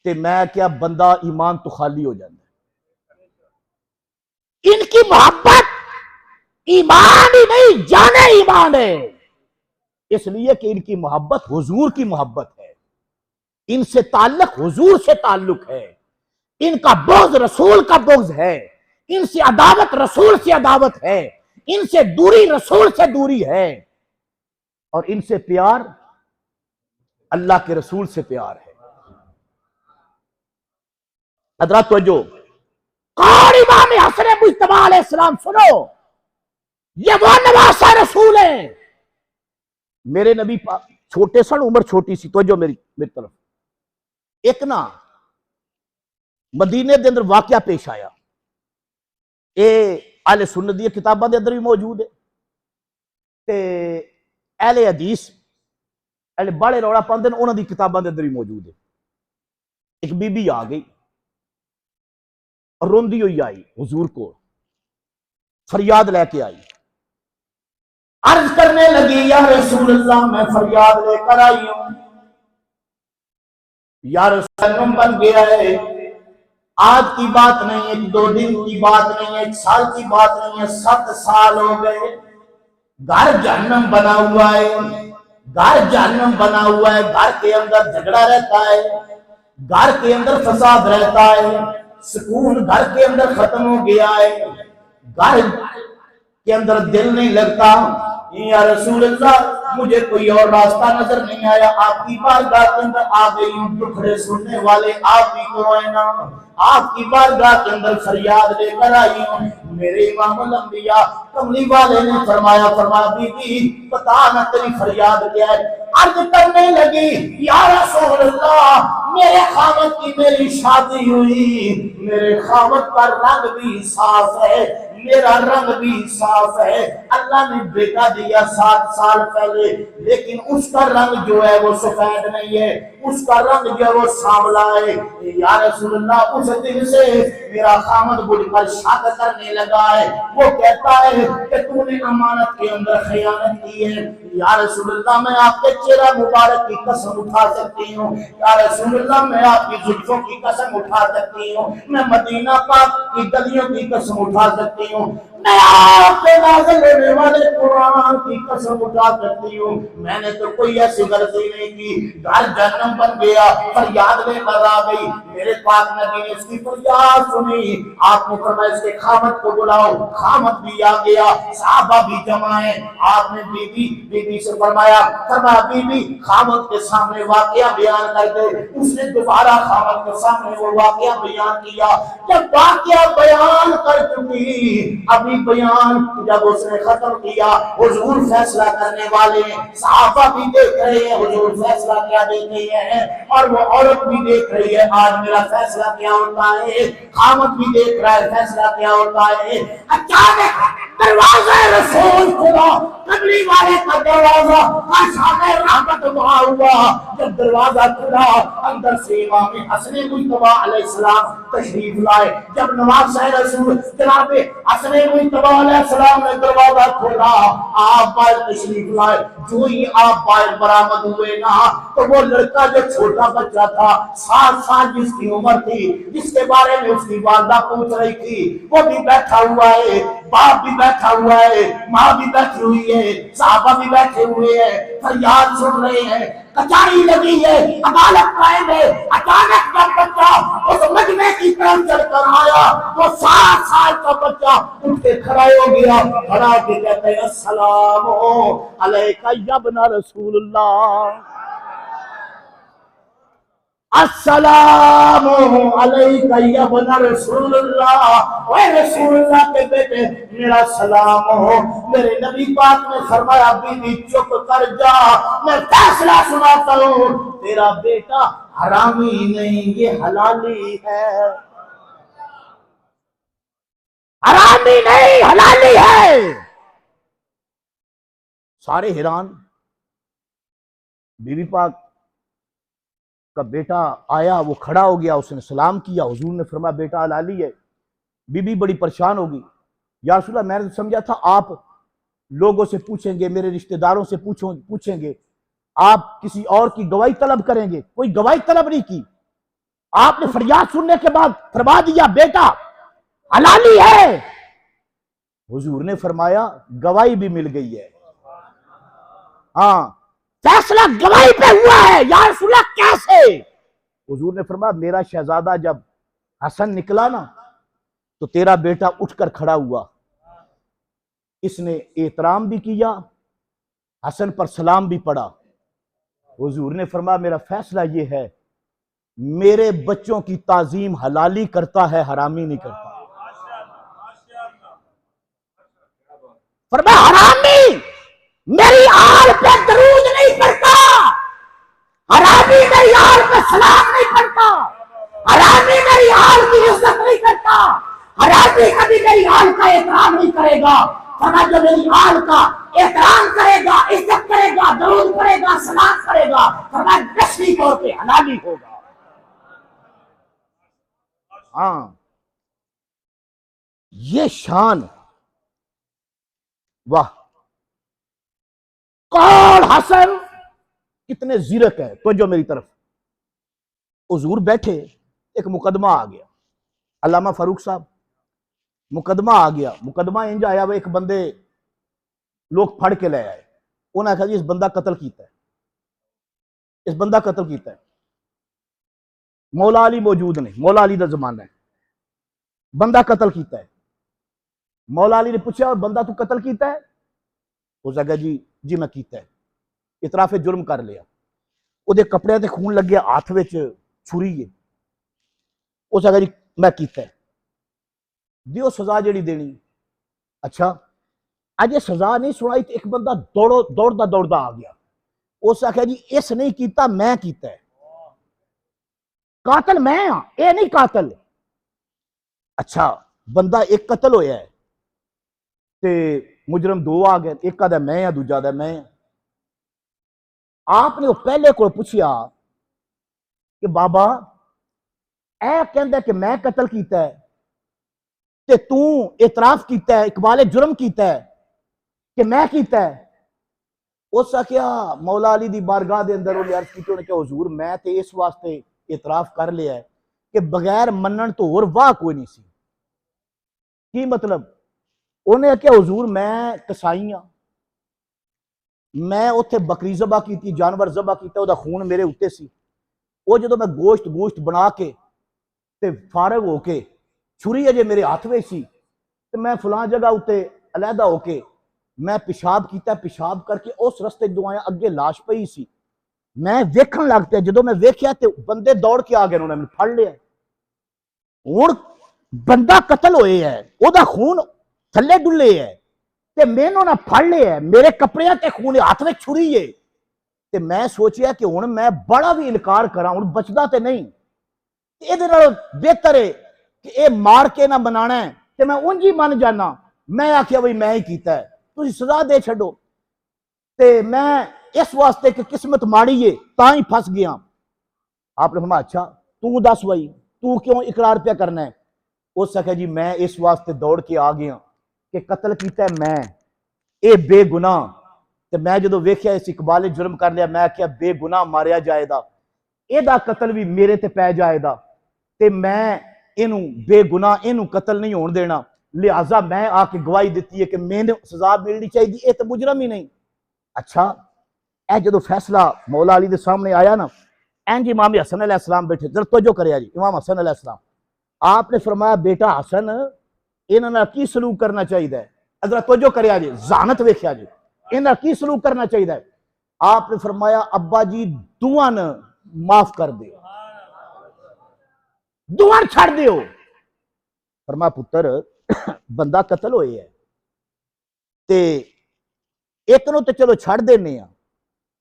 ते मैं क्या बंदा ईमान तो खाली हो जाता है। इनकी मोहब्बत ईमान ही नहीं जाने ईमान है, इसलिए कि इनकी मोहब्बत हुजूर की मोहब्बत है, इनसे ताल्लुक हुजूर से ताल्लुक है, इनका बोझ रसूल का बोझ है, इनसे अदावत रसूल से अदावत है, इनसे दूरी रसूल से दूरी है, और इनसे प्यार अल्लाह के रसूल से प्यार है। हजरत तवज्जो, कौन इमाम हसन मुज्तबा अलैहिस्सलाम, सुनो, ये वो नवासा रसूल है। मेरे नबी छोटे सन, उम्र छोटी सी, तवज्जो मेरी तरफ। एक ना मदीने के अंदर वाकया पेश आया, ये अहले सुन्नत दी किताबां दे अंदर भी मौजूद है, ते अहले हदीस अहले बड़े रौला पाते हैं उन्होंने किताबां दे अंदर भी मौजूद है। एक बीबी आ गई और रोंदी हुई आई हुजूर को, फरियाद लेके आई, अर्ज करने लगी, या रसूल अल्लाह मैं फरियाद लेकर आई हूं, या रसूल बन गया है, आज की बात नहीं है, 2 दिन की बात नहीं है, 1 साल की बात नहीं है, 7 साल हो गए, घर जहन्नम बना हुआ है, घर जहन्नम बना हुआ है, घर के अंदर झगड़ा रहता है, घर के अंदर फसाद रहता है, सुकून घर के अंदर खत्म हो गया है, घर के अंदर दिल नहीं लगता। या रसूल अल्लाह मुझे कोई और रास्ता नजर नहीं आया, आपकी बारगाह के अंदर आ गई हूं, दुखड़े सुनने वाले आप ही तो है ना, आपकी बारगाह के अंदर फरियाद लेकर आई हूं। मेरे इमाम अल-अंबिया कमली वाले ने फरमाया बीबी पता ना तेरी फरियाद क्या है। अर्ज करने लगी, या रसूल अल्लाह मेरे खामद की मेरी शादी हुई, मेरे खामद का रंग भी साफ है, मेरा रंग भी साफ है, अल्लाह ने बेटा दिया 7 साल पहले, लेकिन उसका रंग जो है वो सफेद नहीं है, उसका रंग जो है वो सांवला है। या रसूल अल्लाह उस दिन से मेरा खामद मुझ पर शक करने लगा है, वो कहता है कि तूने अमानत के अंदर खयानत की है। या रसूल अल्लाह मैं आपके चेहरा मुबारक की कसम उठा सकती हूँ, या रसूल अल्लाह मैं आपकी जुल्फों की कसम उठा सकती हूँ, मैं मदीना पाक की गलियों की कसम उठा सकती हूँ, मैं आपके नाज़िल होने वाले कुरान की कसम उठा सकती हूँ, मैंने तो कोई ऐसी गलती नहीं की। घर जहन्नम बन गया, फरियाद लेकर आ गई, मेरे पाक नबी ने उसकी फरियाद सुनी, आपने फरमाया इसके खामद को बुलाओ, खामद भी आ गया, सहाबा भी जमा है, आपने बीबी से फरमाया बीबी खामद के सामने वाकया बयान कर दे। उसने दोबारा खामद के सामने वो वाकया बयान किया। जब वाकया बयान कर चुकी, अभी बयान जब उसने खत्म किया, हुजूर फैसला करने वाले हैं, सहाबा भी देख रहे हैं हुजूर फैसला क्या देख रही है, और वो औरत भी देख रही है आज मेरा फैसला क्या होता है, खामद भी देख रहा है फैसला क्या होता है। अचानक दरवाजा रसूल खुला, कमली वाले का दरवाजा आशाने रहमत हुआ। जब दरवाजा खुला, अंदर से इमाम हसन मुज्तबा अलैहिस्सलाम तशरीफ लाए। जब नवासा रसूल जनाब हसन मुज्तबा अलैहिस्सलाम ने दरवाजा खोला, आप बाहर तशरीफ लाए। जो ही आप बाहर बरामद हुए ना, तो वो लड़का जो छोटा बच्चा था 7 साल जिसकी उम्र थी, जिसके बारे में उसकी वालदा पूछ रही थी, वो भी बैठा हुआ है, बाप भी बैठा हुआ है, माँ भी बैठी हुई है। है, साहबा भी बैठे हुए हैं, फरियाद सुन रहे हैं, कचहरी लगी है, अदालत कायम है। अचानक जब बच्चा उस मजमे की तरफ चढ़कर आया तो 7 साल का बच्चा उठ के खड़ा हो गया, खड़ा के कहते हैं अस्सलाम अलैका या इब्न रसूलुल्लाह, अस्सलाम अलैका या इब्न रसूलुल्लाह, ओए रसूलुल्लाह के बेटे मेरा सलाम हो। मेरे नबी पाक ने फरमाया बीबी चुप कर जा, मैं फैसला सुनाता हूँ, तेरा बेटा हरामी नहीं, ये हलाली है, हरामी नहीं हलाली है। सारे हैरान। बीबी पाक का बेटा आया, वो खड़ा हो गया, उसने सलाम किया, हुजूर ने फरमाया बेटा हलाली है। बीबी बड़ी परेशान होगी, या रसूल अल्लाह मैंने तो समझा था आप लोगों से पूछेंगे, मेरे रिश्तेदारों से पूछेंगे, आप किसी और की गवाही तलब करेंगे। कोई गवाही तलब नहीं की, आपने फरियाद सुनने के बाद फरमा दिया बेटा हलाली है। हुजूर ने फरमाया गवाही भी मिल गई है, हाँ फैसला गवाही पे हुआ है। या रसूल अल्लाह कैसे? हुजूर ने फरमाया मेरा शहजादा जब हसन निकला ना तो तेरा बेटा उठकर खड़ा हुआ, इसने एहतराम भी किया, हसन पर सलाम भी पड़ा। हुजूर ने फरमाया मेरा फैसला ये है, मेरे बच्चों की ताजीम हलाली करता है, हरामी नहीं करता। फरमाया हरामी मेरी आल पे दरूद नहीं पढ़ता, हरामी मेरी आल पे सलाम नहीं पढ़ता, हरामी मेरी आल की इज्जत नहीं करता, हरामी कभी मेरी आल का एहतराम नहीं करेगा। फरमाया जो मेरी आल का एहतराम करेगा, इज्जत करेगा, दरूद पढ़ेगा, सलाम करेगा, फरमाया नस्ली तौर पे हलाली होगा। हाँ ये शान, वाह कौन हसन कितने जीरक है। तो जो मेरी तरफ हुजूर बैठे, एक मुकदमा आ गया, अल्लामा फारूक साहब मुकदमा आ गया। मुकदमा इंज आया, वो एक बंदे लोग फड़ के ले आए, उन्हें कहा जी इस बंदा कत्ल कीता है, इस बंदा कत्ल कीता है। मौला अली मौजूद नहीं, मौला अली का जमाना है, बंदा कत्ल कीता है। मौला अली ने पूछा बंदा तू कत्ल कीता है? उस कहा जी मैं कीता है, इतराफे जुर्म कर लिया। ਉਹਦੇ कपड़े ते खून लग गया, हाथ में छुरी है। उस कहा जी मैं कीता है, दियो सजा जी देनी। अच्छा अज ये सजा नहीं सुनाई तो एक बंदा दौड़दा दौड़दा आ गया, उस आख्या जी इस नहीं कीता, मैं कीता है, कातल मैं हाँ, ये नहीं कातल। अच्छा बंदा एक कतल होया है ते मुजरम दो आ गए, एक आदा मैं हाँ, दूजा आदा मैं हाँ। आपने वो पहले को पूछया कि बाबा ऐ कहंदा कि मैं कतल कीता है ते तू इतराफ कीता है, इकबाल जुर्म कीता है कि मैं कीता है। उस आख्या मौला अली दी बारगाह दे अंदर उन्हें अर्ज की, उन्हें कहा हुजूर मैं ते इस वास्ते इतराफ कर लिया है कि बगैर मनन तो होर वाह कोई नहीं सी। की मतलब? उन्हें क्या हुजूर मैं कसाई हाँ, मैं उत्थे बकरी जबा की, जानवर जबा किया, उसका खून मेरे उत्ते सी। वो जो मैं गोश्त बना के ते फारग होके, छुरी अजे मेरे हाथ में सी, ते मैं फलां जगह उत्ते अलहदा होके मैं पेशाब किया, पेशाब करके उस रस्ते जो आया अगे लाश पई सी, मैं वेखन लग पिया। जो मैं वेख्या ते बंदे दौड़ के आ गए, उन्होंने मैंने फड़ लिया। हुण बंदा कतल होए है, ओदा खून थले डुले है ते मैनू ना फड़ लिया, मेरे कपड़े ते खून, हाथ में छुरी है। ते मैं सोचिया कि हुण मैं बड़ा भी इनकार करा, हुण बचदा ते नहीं, इहदे नालों बेहतर है कि ये मार के ना बनाना है ते मैं उंज ही मन जाना। मैं आख्या बई मैं ही कीता है, तुसीं सजा दे छड्डो। ते मैं इस वास्ते कि किस्मत माड़ी है तां ही फस गया। आपने फरमाया अच्छा तू दस बई तू क्यों इकरार पे करना है? उस आख्या जी मैं इस वास्ते दौड़ के आ गया कि कत्ल किया है मैं, ये बेगुनाह। ते मैं जो वेख्या इस इकबाल जुर्म कर लिया, मैं आख्या बेगुनाह मारिया जाएगा, एदा कत्ल भी मेरे ते पै जाएगा, ते मैं इनू बेगुनाह इनू कत्ल नहीं होने देना। लिहाजा मैं आके गवाही दी है कि मैंने सजा मिलनी चाहिए, ये तो मुजरम ही नहीं। अच्छा, ए जो फैसला मौला अली के सामने आया ना, इंज इमाम हसन अलैहिस्सलाम बैठे, जरा तवज्जो करिया जी। इमाम हसन अलैहिस्सलाम, आपने फरमाया बेटा हसन इन्हां की सलूक करना चाहिए, जरा तवज्जो करिया जी, ज़ानत वेख्या जी, इन्हां की सलूक करना चाहिए। आपने फरमाया अब्बा जी दुआ न माफ कर दो, दुआ छड़ दो। फरमाया पुत्र बंदा कतल होए है ते एक नु तो चलो छड़ देने,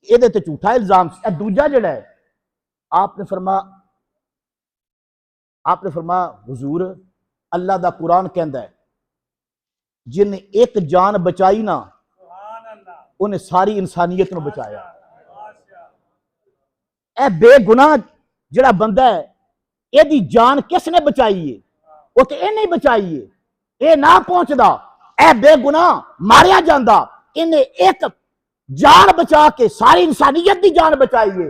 ये तो झूठा इल्जाम, दूजा जड़ा है। आपने फरमाया हुजूर अल्लाह दा कुरान कहंदा है जिन्हें एक जान बचाई ना उन्हें सारी इंसानियत को बचाया। ए बेगुनाह जड़ा बंदा है, एदी जान किसने बचाई है? वो तो नहीं बचाई है, ये ना पहुंचदा, ए बेगुनाह मारिया जांदा, इन्हें एक जान बचा के सारी इंसानियत की जान बचाई है।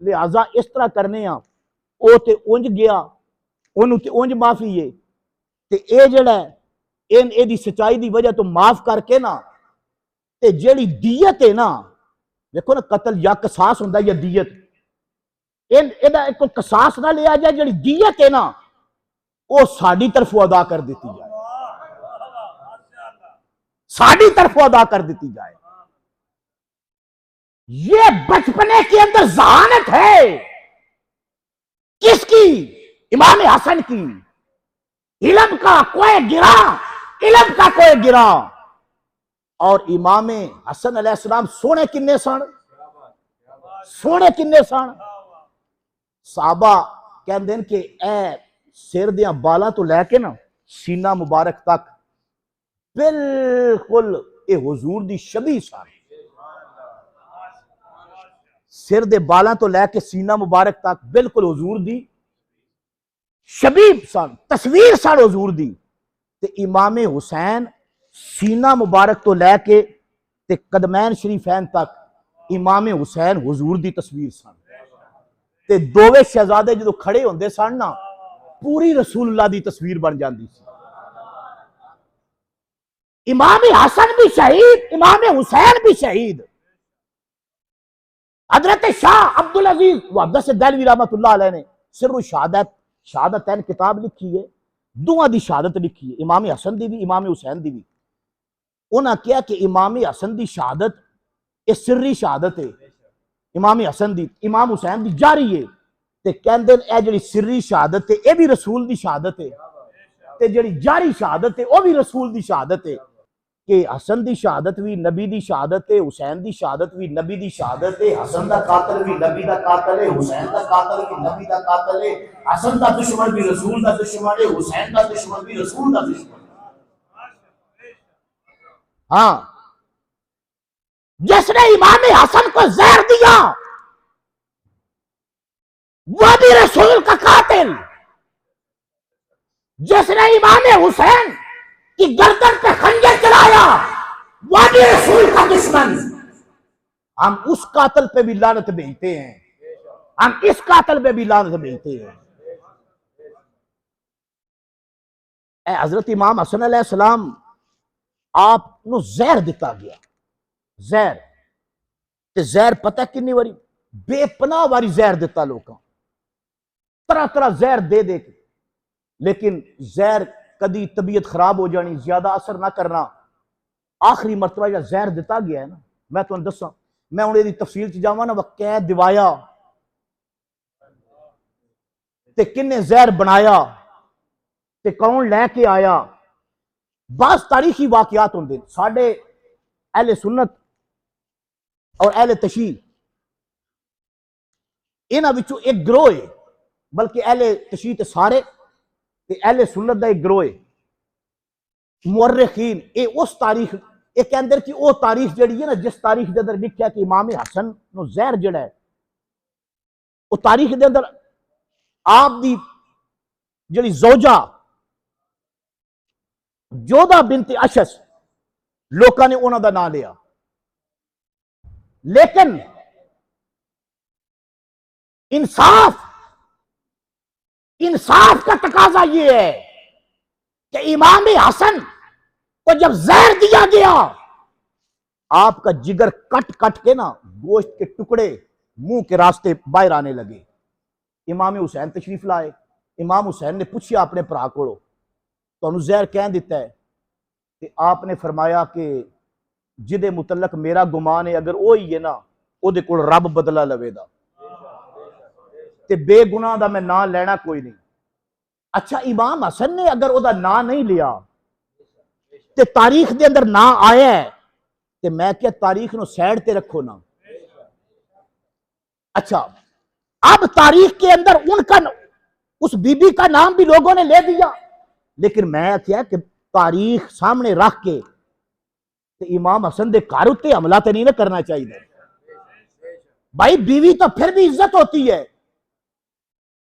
लिहाजा इस तरह करने वो ते उंज गया, उन्होंने ते उंज माफी है, ते ये जड़ा इहदी सच्चाई की वजह तो माफ करके ना, ते जेड़ी दीयत है ना, देखो ना कतल या कसास होंदा या दीयत, इहदा एक कसास ना लिया जाए, जेड़ी दीयत है ना वो साडी तरफों अदा कर दी जाए, साडी तरफों अदा कर दी जाए। ये बचपने के अंदर जहानत है किसकी? इमाम हसन की। इल्म का कोई गिरा, इल्म का कोई गिरा। और इमाम हसन अलैहिस्सलाम सोने किन्ने सन, सोने किन्ने सन। साहबा कहते हैं कि ए सिर दिया बालों तो लैके ना सीना मुबारक तक बिल्कुल ये हुजूर दी शबीह सन। सिर दे बालों तो लैके सीना मुबारक तक बिल्कुल हुजूर दी शबीह सन, तस्वीर सन हुजूर दी। ते इमाम हुसैन सीना मुबारक तो लैके ते कदमैन शरीफैन तक इमाम हुसैन हुजूर दी तस्वीर सन। ते दोवे शहजादे जो खड़े होंदे सन ना, पूरी रसूलुल्लाह दी तस्वीर बन जाती सी। इमाम हसन भी शहीद, इमाम हुसैन भी शहीद। हजरत शाह अब्दुल अजीज वहदत दहलवी रहमतुल्लाह अलैह ने सिर्रु शहादत, शहादतैन किताब लिखी है, दोवां दी शहादत लिखी है, इमाम हसन दी भी इमाम हुसैन दी भी। उन्हें कहा कि इमाम हसन दी शहादत ये सिर्री शहादत है, इमाम हसन दी इमाम हुसैन दी जारी है। ते कहंदे ए जिहड़ी सिर्री शहादत है ये भी रसूल दी शहादत है, ते जिहड़ी जारी शहादत है वो भी रसूल दी शहादत है। कि हसन दी शहादत भी नबी दी शहादत है, हुसैन दी शहादत भी नबी दी शहादत है। हसन दा कातल भी नबी दा कातल है, हुसैन दा कातल भी नबी दा कातल है। हसन दा दुश्मन भी रसूल दा दुश्मन है, हुसैन दा दुश्मन भी रसूल दा दुश्मन। हाँ, जिसने इमाम हसन को जहर दिया वो भी रसूल का कातिल, जिसने इमाम हुसैन की गर्दन पे खंजर चलाया वो भी रसूल का दुश्मन। हम उस कातिल पे भी लानत भेजते हैं, हम इस कातिल पे भी लानत भेजते हैं। हजरत इमाम हसन अलैहिस्सलाम आप नु जहर दिता गया, जहर ते जहर पता कितनी बारी बेपनाह वारी जहर दिता लोगों, तरह तरह जहर दे दे के, लेकिन जहर कदी तबीयत खराब हो जानी, ज्यादा असर ना करना। आखिरी मरतबा जो जहर दिता गया है ना, मैं तुहानू दसा, मैं हुण इहदी तफसील च जावां ना, वकै दिवाया ते किन्ने जहर बनाया ते कौन लैके आया, बस तारीखी वाकयात होंदे। साडे अहले सुन्नत और अहले तशीह इन्हां विचों एक गिरोह है, बल्कि अहले तशीह ते सारे ते अहले सुन्नत दा एक गिरोह है। मुअर्रिखीन ये उस तारीख ये कहंदे कि वो तारीख जिहड़ी है ना, जिस तारीख के अंदर लिखा कि इमाम हसन नूं जहर जिहड़ा है, वो तारीख के अंदर आप दी जिहड़ी ज़ौजा जोधा बिनते अशस लोगों ने उन्हों का नाम लिया, लेकिन इंसाफ, इंसाफ का तकाजा यह है कि इमाम हसन को जब जहर दिया गया, आपका जिगर कट कट के ना गोश्त के टुकड़े मुंह के रास्ते बाहर आने लगे। इमाम हुसैन तशरीफ लाए। इमाम हुसैन ने पूछा अपने भरा को, तो जहर कह दिता है कि आपने फरमाया कि जिदे मुतलक मेरा गुमान है, अगर वो ही है ना, ओदे कोल रब बदला लवेगा, ते बेगुनाह दा मैं नाम लेना कोई नहीं। अच्छा, इमाम हसन ने अगर ओदा नाम नहीं लिया ते तारीख दे अंदर ना आया है, ते मैं क्या तारीख नो साइड ते रखो ना। अच्छा, अब तारीख के अंदर उनका, उस बीबी का नाम भी लोगों ने ले दिया, लेकिन मैं क्या कि तारीख सामने रख के इमाम हसन दे घर उत्ते हमला तो नहीं ना करना चाहिए। भाई बीवी तो फिर भी इज्जत होती है।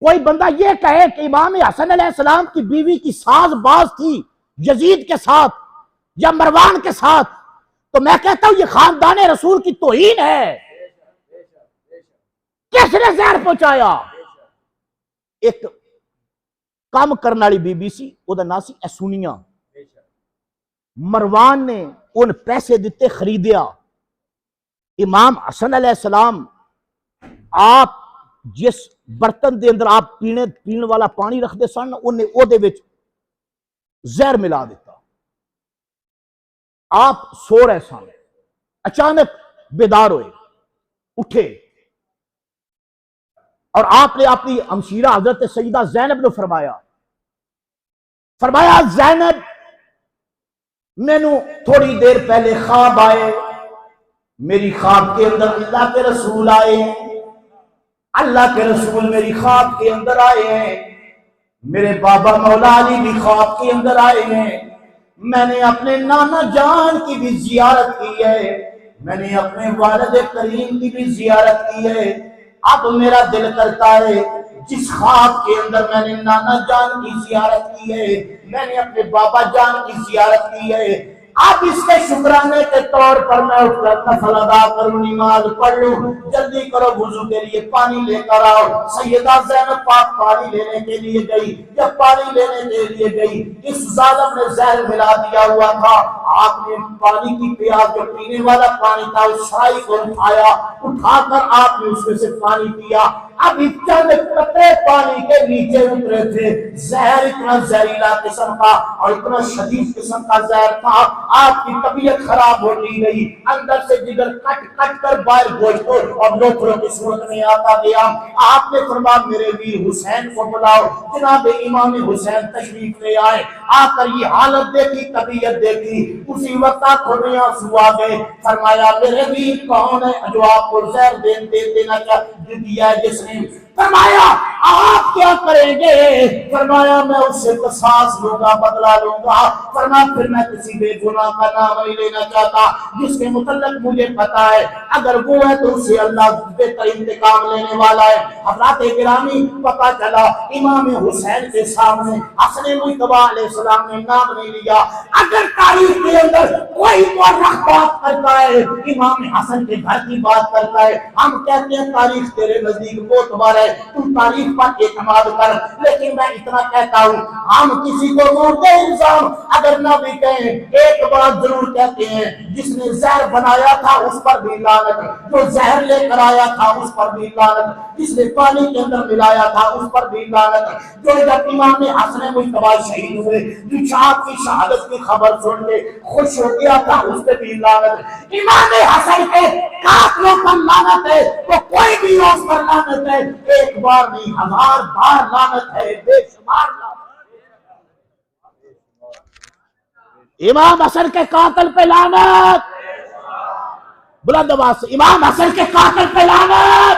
कोई बंदा ये कहे कि इमाम हसन अलैहिस्सलाम की बीवी की साजबाज थी यजीद के साथ या मरवान के साथ, तो मैं कहता हूं ये खानदान रसूल की तौहीन है। किसने जहर पहुंचाया? एक काम करने वाली बीबी सी, ओदा नाम सी एसुनिया। मरवान ने उन पैसे दिते, खरीदिया। इमाम हसन अलैहिस्सलाम आप जिस बर्तन के अंदर आप पीने वाला पानी रखते सन, उन्हें ओदे विच जहर मिला दिता। आप सो रहे सन, अचानक बेदार हुए, उठे और आपने अपनी हमशीरा हजरत सईदा ज़ैनब ने फरमाया ज़ैनब, मैनू थोड़ी देर पहले ख्वाब आए, मेरी ख्वाब के अंदर अल्लाह के रसूल आए हैं, अल्लाह के रसूल मेरी ख्वाब के अंदर आए हैं, मेरे बाबा मौला अली भी ख्वाब के अंदर आए हैं, मैंने अपने नाना जान की भी जियारत की है, मैंने अपने वालिद करीम की भी जियारत की है। अब मेरा दिल करता है जिस ख्वाब के अंदर मैंने नाना जान की जियारत की है, मैंने अपने बाबा जान की जियारत की है, अब इसके शुक्राने के तौर पर मैं उठकर नफल अदा करूं, नमाज पढ़ लूं। जल्दी करो, वुजू के लिए पानी लेकर आओ। सैयदा ज़ैनब पाक पानी लेने के लिए गई। जब पानी लेने के लिए गई, इस जालिम ने जहर मिला दिया हुआ था। आपने पानी की प्यास, जो पीने वाला पानी था, उस शाही को उठाया, उठाकर आपने उसमें से पानी पिया। अब चंद कतरे पानी के नीचे उतरे थे। जहर इतना जहरीला किस्म का और इतना शदीद किस्म का जहर था, आपकी तबीयत खराब होती गई, अंदर से जिगर कट कट कर बाहर गोश्त और लोथरों की सूरत में आता गया। आपने फरमाया मेरे वीर हुसैन को बुलाओ। जनाब इमाम हुसैन तशरीफ ले आए। आकर ये हालत देखी, तबीयत देखी, उसी वक्त आंखों में आंसू आ गए। फरमाया मेरे वीर कौन है जो आपको जहर देना दिया है जिसने? फरमाया आप क्या करेंगे? फरमाया मैं उससे कसास लूंगा, बदला लूंगा। फरमाया फिर मैं किसी बेगुनाह का नाम नहीं लेना चाहता जिसके मुतल्लक मुझे पता है अगर वो है तो उससे अल्लाह बेहतर इंतकाम लेने वाला है। हज़रात गिरामी, पता चला इमाम हुसैन के सामने हसन मुज्तबा अलैहिस्सलाम ने नाम नहीं लिया। अगर तारीख के अंदर कोई मुअर्रिख बात करता है, इमाम हसन के घर की बात करता है, हम कहते हैं तारीख तेरे नजदीक मोतबर है, तू तारीख पर एतमाद कर। लेकिन मैं इतना कहता हूँ, हम किसी को मोटे इल्जाम अगर ना भी कहें, एक बात जरूर कहते हैं, जिसने जहर बनाया था उस पर भी लानत, जो जहर लेकर आया था उस पर भी लानत, जिसने पानी के अंदर मिलाया था उस पर भी लानत, जो जब इमाम हसन मुज्तबा शहीद हुए, जो आपकी शहादत की खबर सुन के खुश हो गया था, उस पर भी लानत। इमाम हसन के कातलों पर लानत है तो कोई भी उस पर लानत है। एक बार नहीं, 1000 बार लानत है, बेशुमार लानत। इमाम हसन के कातिल पे लानत, बुलंद आवाज से इमाम हसन के कातिल पे लानत,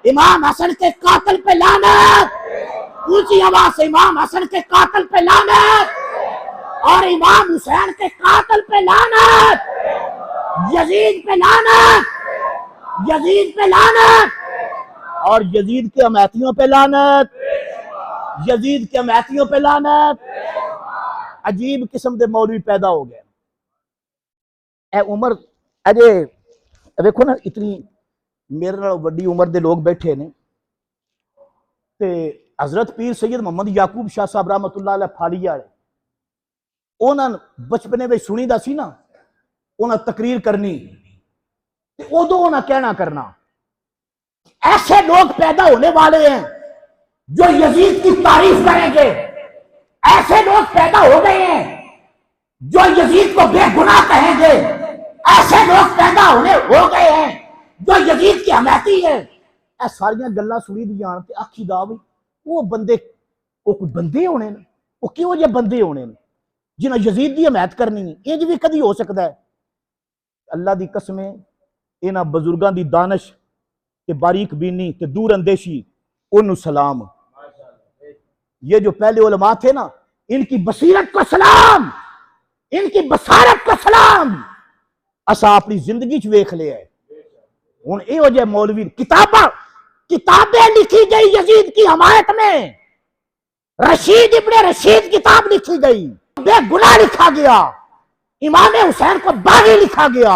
इमाम हसन के कातिल पे लानत, ऊंची आवाज से इमाम हसन के कातिल पे लानत और इमाम हुसैन के कातिल पे लानत, यजीद पे लानत, यजीद पे लानत और यजीद के अमैतियों पे लानत, यजीद के अमैतियों पे लानत। अजीब किस्म के मौलवी पैदा हो गए। ए उम्र अजे देखो ना, इतनी मेरे नाल वड्डी उम्र के लोग बैठे ने ते हजरत पीर सैयद मोहम्मद याकूब शाह साहब रहमतुल्लाह अलैह फाड़िया वाले, उन्होंने बचपने में सुनी दा सी ना, उन्हें तकरीर करनी ते उदों उन्हें कहना करना, ऐसे लोग पैदा होने वाले हैं जो यजीद की तारीफ करेंगे, ऐसे लोग पैदा हो गए हैं जो यजीद को बेगुनाह कहेंगे, ऐसे लोग पैदा हो गए हैं जो यजीद की हमायती है। ए सारियां गल्लां सुनी दी जान ते आखी दा भी वो बंदे, वो कोई बंदे होने ने, वो किहो जे बंदे होने ने जिन्हें यजीद की हमायत करनी है? इंज भी कदी हो सकता है? अल्लाह की कसम, इन्हां बुजुर्गों की दानिश ते बारीक बीनी ते दूर अंदेशी, उन्हें सलाम। ये जो पहले उलमा थे ना, इनकी बसीरत को सलाम, इनकी बसारत को सलाम। असा अपनी जिंदगी च वेख लिया है। हुण इहो जे मौलवी किताबें लिखी गई यजीद की हमायत में, रशीद इब्ने रशीद किताब लिखी गई, बेगुनाह लिखा गया, इमाम हुसैन को बागी लिखा गया।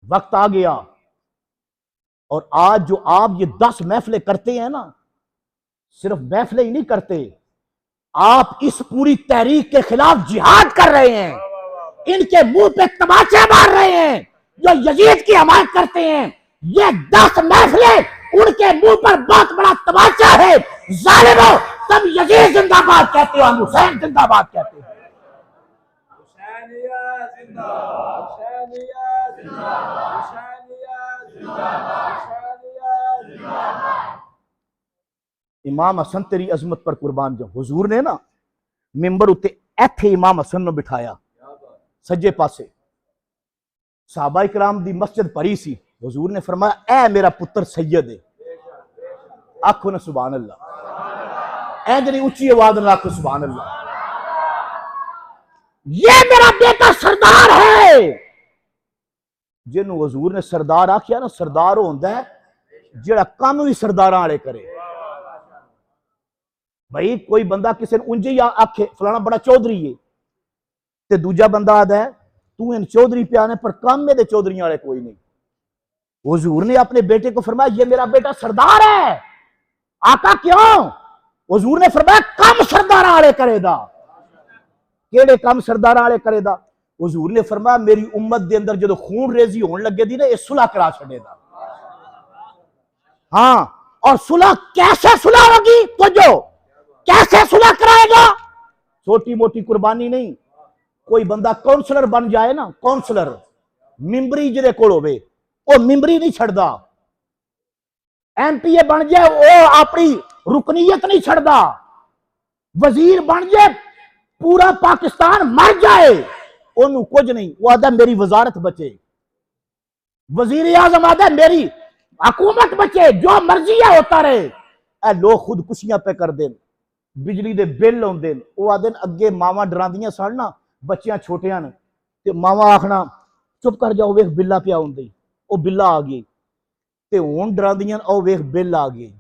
वक्त आ गया और आज जो आप ये 10 महफिलें करते हैं ना, सिर्फ महफिलें ही नहीं करते, आप इस पूरी तहरीक के खिलाफ जिहाद कर रहे हैं। इनके मुंह पे तमाचे मार रहे हैं जो यजीद की हमायत करते हैं। ये 10 महफिलें उनके मुंह पर बहुत बड़ा तमाचा है। जालिमों, तब यजीद जिंदाबाद कहते हो, हम हुसैन जिंदाबाद कहते हैं। इमाम हसन तेरी अजमत पर कुर्बान जाऊं। हुजूर ने ना मिंबर उत्ते इत्थे इमाम हसन नु बिठाया, सज्जे पासे सहाबा इकराम दी मस्जिद भरी सी। हुजूर ने फरमाया, ऐ मेरा पुत्र सैयद है। आखो ना सुभान अल्लाह, ऐ जरी ऊंची आवाज में आखो सुभान अल्लाह। ये मेरा बेटा सरदार है। जिन्हों हुजूर ने सरदार आखिया ना, सरदार होंदा है जेड़ा काम भी सरदारां वाले करे। भाई कोई बंदा किसी ने उंज ही आखे फलाना बड़ा चौधरी है, ते दूजा बंदा आदा है तू इन चौधरी पे आने पर काम में दे चौधरी वाले कोई नहीं। हुजूर ने अपने बेटे को फरमाया, ये मेरा बेटा सरदार है। आका क्यों? हुजूर ने फरमाया, कम सरदार वाले करेगा। केड़े कम सरदार वाले करेगा? हुजूर ने फरमाया, मेरी उम्मत के अंदर जो खून रेजी होने लगे दी ना, ये सुलह करा छड़ेगा। हाँ, और सुलह कैसे सुलह होगी? तो जो कैसे सुलह कराएगा? छोटी मोटी कुर्बानी नहीं। कोई बंदा काउंसलर बन जाए ना, काउंसलर मिंबरी जिहदे कोल होवे, वो मिंबरी नहीं छड़दा। एमपीए बन जाए, वो अपनी रुकनीयत नहीं छड़दा। वजीर बन जाए, पूरा पाकिस्तान मर जाए, ओनू कुछ नहीं, वो आदा मेरी वजारत बचे। वजीर आजम आदा मेरी हुकूमत बचे, जो मर्जी है होता रहे। ए लोग खुदकुशियां पे कर देन, बिजली दे बिल आउंदे न, वो आदे अगे मावां डरांदियां सन ना बच्चियां छोटियां न, ते मावां आखना चुप कर जाओ, वेख बिल्ला पिया आउंदे, ओ बिल्ला आ गई, ते हुण डरांदियां ओ वेख बिल आ गई,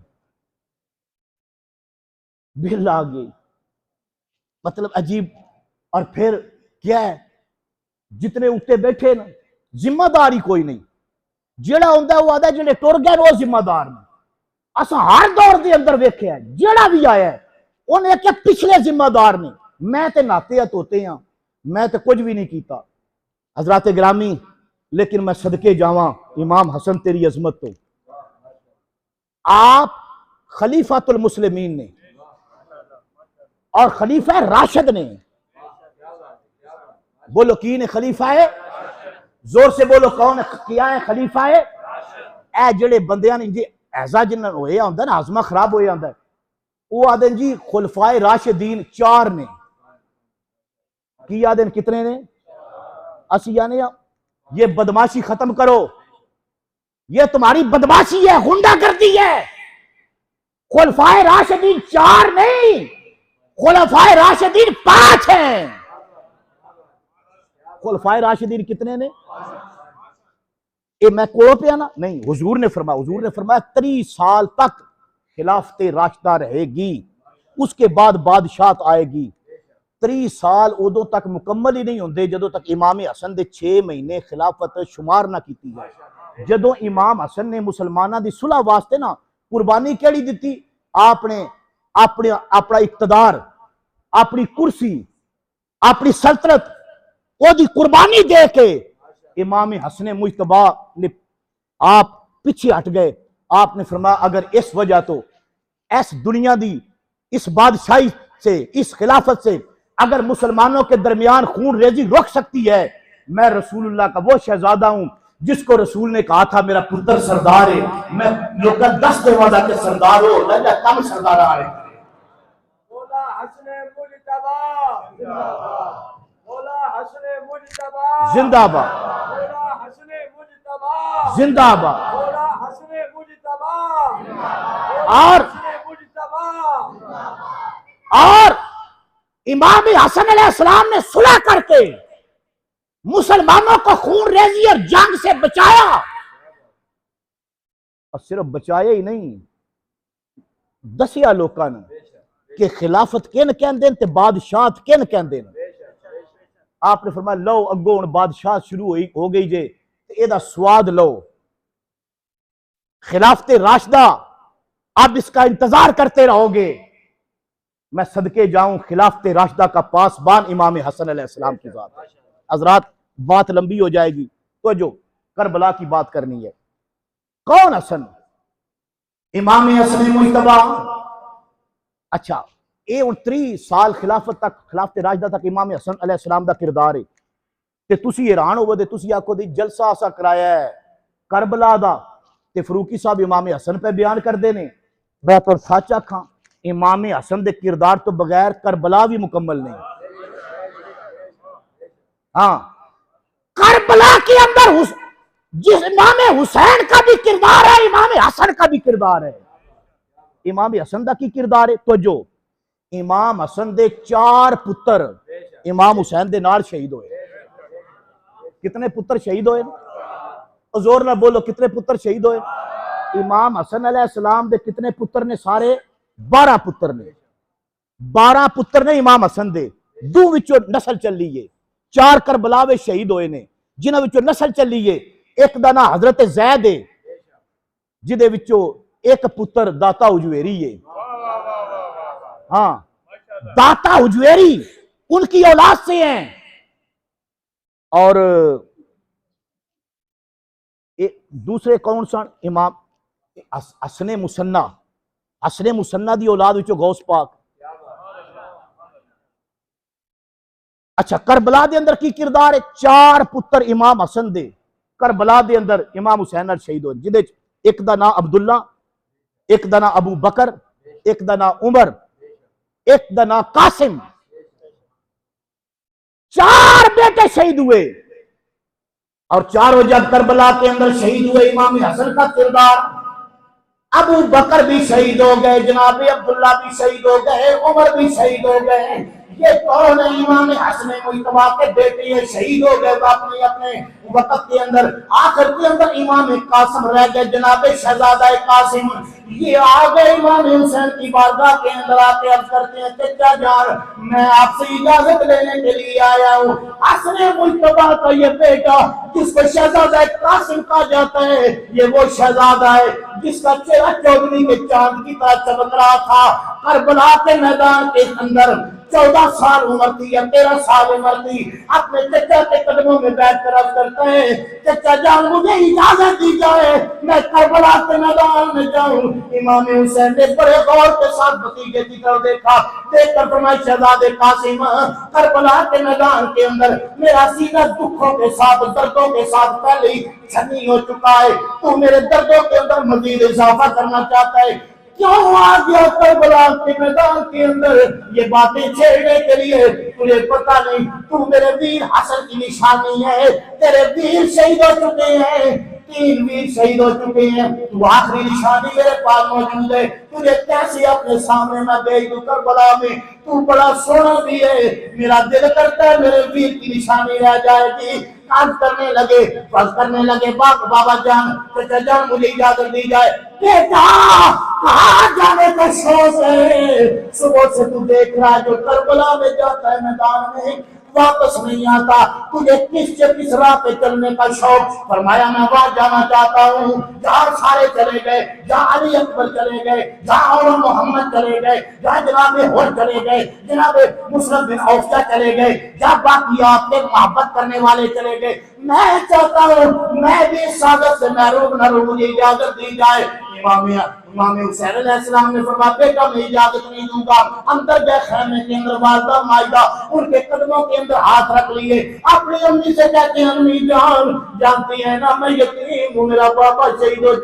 बिल आ गई। मतलब अजीब। और फिर क्या है, जितने उत्ते बैठे न जिम्मेदारी कोई नहीं। जेड़ा हुंदा वो आदा जेड़े टुर गए वो जिम्मेदार ने। असां हर दौर के अंदर वेख्या, जेड़ा भी आया उन्हें आख्या पिछले जिम्मेदार ने, मैं ते नाते धोते हाँ, मैं तो कुछ भी नहीं किया। हजरात गिरामी, लेकिन मैं सदके जावां इमाम हसन तेरी अजमत तो, आप खलीफातुल मुस्लिमीन ने और खलीफा राशिद ने। बोलो की ने खलीफा है? जोर से बोलो कौन किया है खलीफा है? ए जेड़े बंदियां ने जी ऐसा जिन्होंने होया होंदा ना, हाजमा खराब होया होंदा, वो आदन जी खुलफाए राशिदीन 4 ने। की आदन कितने ने? असी आने ये बदमाशी खत्म करो, ये तुम्हारी बदमाशी है, गुंडागर्दी है। खुलफाए राशिदीन 4 नहीं, खुलफाए राशिदीन 5 हैं। खुलफाए राशिदीन कितने ने? ये मैं कोड़ो पे ना नहीं, हुजूर ने फरमाया 30 साल तक खिलाफत राशिदा रहेगी, उसके बाद बादशाहत आएगी। 30 साल उदों तक मुकम्मल ही नहीं होंगे जदों तक इमाम हसन दे 6 महीने खिलाफत शुमार ना की जाए। जदों इमाम हसन ने मुसलमानों की सुलह वास्ते ना कुर्बानी केड़ी दी? आपने अपने अपना इक्तदार, अपनी कुर्सी, अपनी सल्तनत ओदी कुर्बानी दे के इमाम हसन मुजतबा ने आप पीछे हट गए। आपने फरमाया अगर इस वजह तो इस दुनिया दी इस बादशाही से, इस खिलाफत से अगर मुसलमानों के दरमियान खून रेजी रोक सकती है, मैं रसूलुल्लाह का वो शहजादा हूं जिसको रसूल ने कहा था मेरा पुत्र सरदार है, मैं लोग 10 देवादा के सरदार हो लगा कम सरदार आ रहे। मौला हसन मुजतबा जिंदाबाद, मौला हसन मुजतबा जिंदाबाद, मौला हसन मुजतबा जिंदाबाद। मौला हसन मुजतबा और हसन मुजतबा। और इमाम हसन अलैहिस्सलाम ने सुलह करके मुसलमानों को खून रेजी और जंग से बचाया, और सिर्फ बचाया ही नहीं, दसिया लोगों ने कि खिलाफत किन कहते ते बादशाह किन कहते। आपने फरमाया लो अगो हुण बादशाह शुरू हो गई जे, एदा स्वाद लो, खिलाफत राशिदा अब इसका इंतजार करते रहोगे। मैं सदके जाऊं खिलाफत राशिदा का पासबान इमाम हसन अलैहिस्सलाम की जात है। हजरात बात लंबी हो जाएगी, तो जो करबला की बात करनी है। कौन हसन? इमाम हसन मुजतबा। अच्छा, ये 29 साल खिलाफत तक, खिलाफत राशिदा तक इमाम हसन अलैहिस्सलाम दा किरदार है। ते तुसी हैरान होवो, तुसी आखो दी जलसा असा कराया है करबला दा, ते फरूकी साहब इमाम हसन पे बयान करते हैं। मैं तो सच आखा, इमाम हसन दे किरदार तो बगैर करबला भी मुकम्मल नहीं। हाँ, करबला के अंदर जिस इमाम हुसैन का भी किरदार है, इमाम हसन का भी किरदार है। इमाम हसन का की किरदार है? तो जो इमाम हसन दे 4 पुत्र इमाम हुसैन दे नाल शहीद होए। कितने पुत्र शहीद होए? जोर ना बोलो, कितने पुत्र शहीद होए? इमाम हसन अलैहिस्सलाम दे कितने पुत्र ने? सारे 12 पुत्र ने। 12 पुत्र ने इमाम हसन दे, दो विचों नस्ल चली है। 4 करबला में शहीद होए ने, जिन्हां विचों नस्ल चली है। एक दा नाम हजरत जैद है, जिदे विचों एक पुत्र दाता हुजवेरी है। हाँ, दाता हुजवेरी उनकी औलाद से हैं। और दूसरे कौन सन? इमाम हसन मुसन्ना, हसन मुसन्ना दी औलाद विचों गौस पाक। अच्छा, करबला दे अंदर की किरदार है? 4 पुत्र इमाम हसन दे करबला दे अंदर इमाम हुसैन नाल शहीद होए, जिदे एक दा नाम अब्दुल्ला, एक दा नाम अबू बकर, एक दा नाम उमर, एक दा नाम कासिम। 4 बेटे शहीद हुए। और चारों जब करबला के अंदर शहीद हुए, इमाम हसन का किरदार, अबू बकर भी शहीद हो गए, जनाब अब्दुल्ला भी शहीद हो गए, उमर भी शहीद हो गए। ये कौन है? इमाम हसन मुजतबा के बेटे ये शहीद हो गए अपने अपने वक्त के अंदर। आखिर के अंदर इमाम कासिम रह गए, जनाब शहजादा कासिम। ये आ गए इमाम हुसैन की बारगाह के अंदर, आके अर्ज करते हैं चचा जान, मैं आपसे इजाजत लेने के लिए आया हूँ। हसन मुजतबा का ये बेटा जिसको शहजादा कासिम कहा जाता है, ये वो शहजादा है जिसका चेहरा चौधरी के चांद की तरह चमक रहा था। करबला के मैदान के अंदर 14 साल उम्र थी या 13 साल उम्र थी। अपने चचा के कदमों में बैठ कर अर्ज करते हैं चचा जान मुझे इजाजत दी जाए, मैं करबला के मैदान में जाऊं। इमाम हुसैन ने बड़े गौर के साथ भतीजे की तरफ देखा, देखकर फरमाया शहजादे कासिम, करबला के मैदान के अंदर मेरा सीना दुखों के साथ, दर्दों के साथ पहले ही छनी हो चुका है। तू मेरे दर्दों के अंदर मजीद इजाफा करना चाहता है, क्यों आ गया करबला के मैदान के अंदर ये बातें छेड़ने के लिए? तुझे पता नहीं तू मेरे वीर हसन की निशानी है। तेरे वीर शहीद हो चुके हैं, 3 वीर शहीद हो चुके हैं, तू आखिरी निशानी मेरे पास मौजूद है। तुझे कैसे अपने सामने मैं भेज दूं करबला में? तू बड़ा सोना भी है, मेरा दिल करता है मेरे वीर की निशानी रह जाएगी। काज करने लगे, बस करने लगे, बाबा जान चचा जान मुझे इजाजत दी जाए। बेटा कहाँ जाने का शौक है? सुबह से तू देख रहा है जो करबला में जाता है मैदान में, वापस नहीं आता, तुझे किस राह पे चलने का शौक? फरमाया मैं वहां जाना चाहता हूँ जहाँ सारे चले गए, जहाँ अली अकबर चले गए, जहाँ और मोहम्मद चले गए, जहाँ जनाब होर चले गए, जनाब मुसरत बिन औफा चले गए, जहाँ बाकी आपके मोहब्बत करने वाले चले गए। मैं चाहता हूँ मैं भी इस सादत से महरूम न रहूं, मुझे इजाजत दी जाए। इमाम हुसैन अलैहिस्सलाम ने फरमाया बेटा मैं इजाजत नहीं दूंगा। अंदर गए खैमे के अंदर, वालदा मायदा उनके कदमों के अंदर हाथ रख लिए, अपनी अम्मी से कहते हैं अम्मी जान, जानती है ना मैं यतीम हूँ, मेरा पापा शहीद हो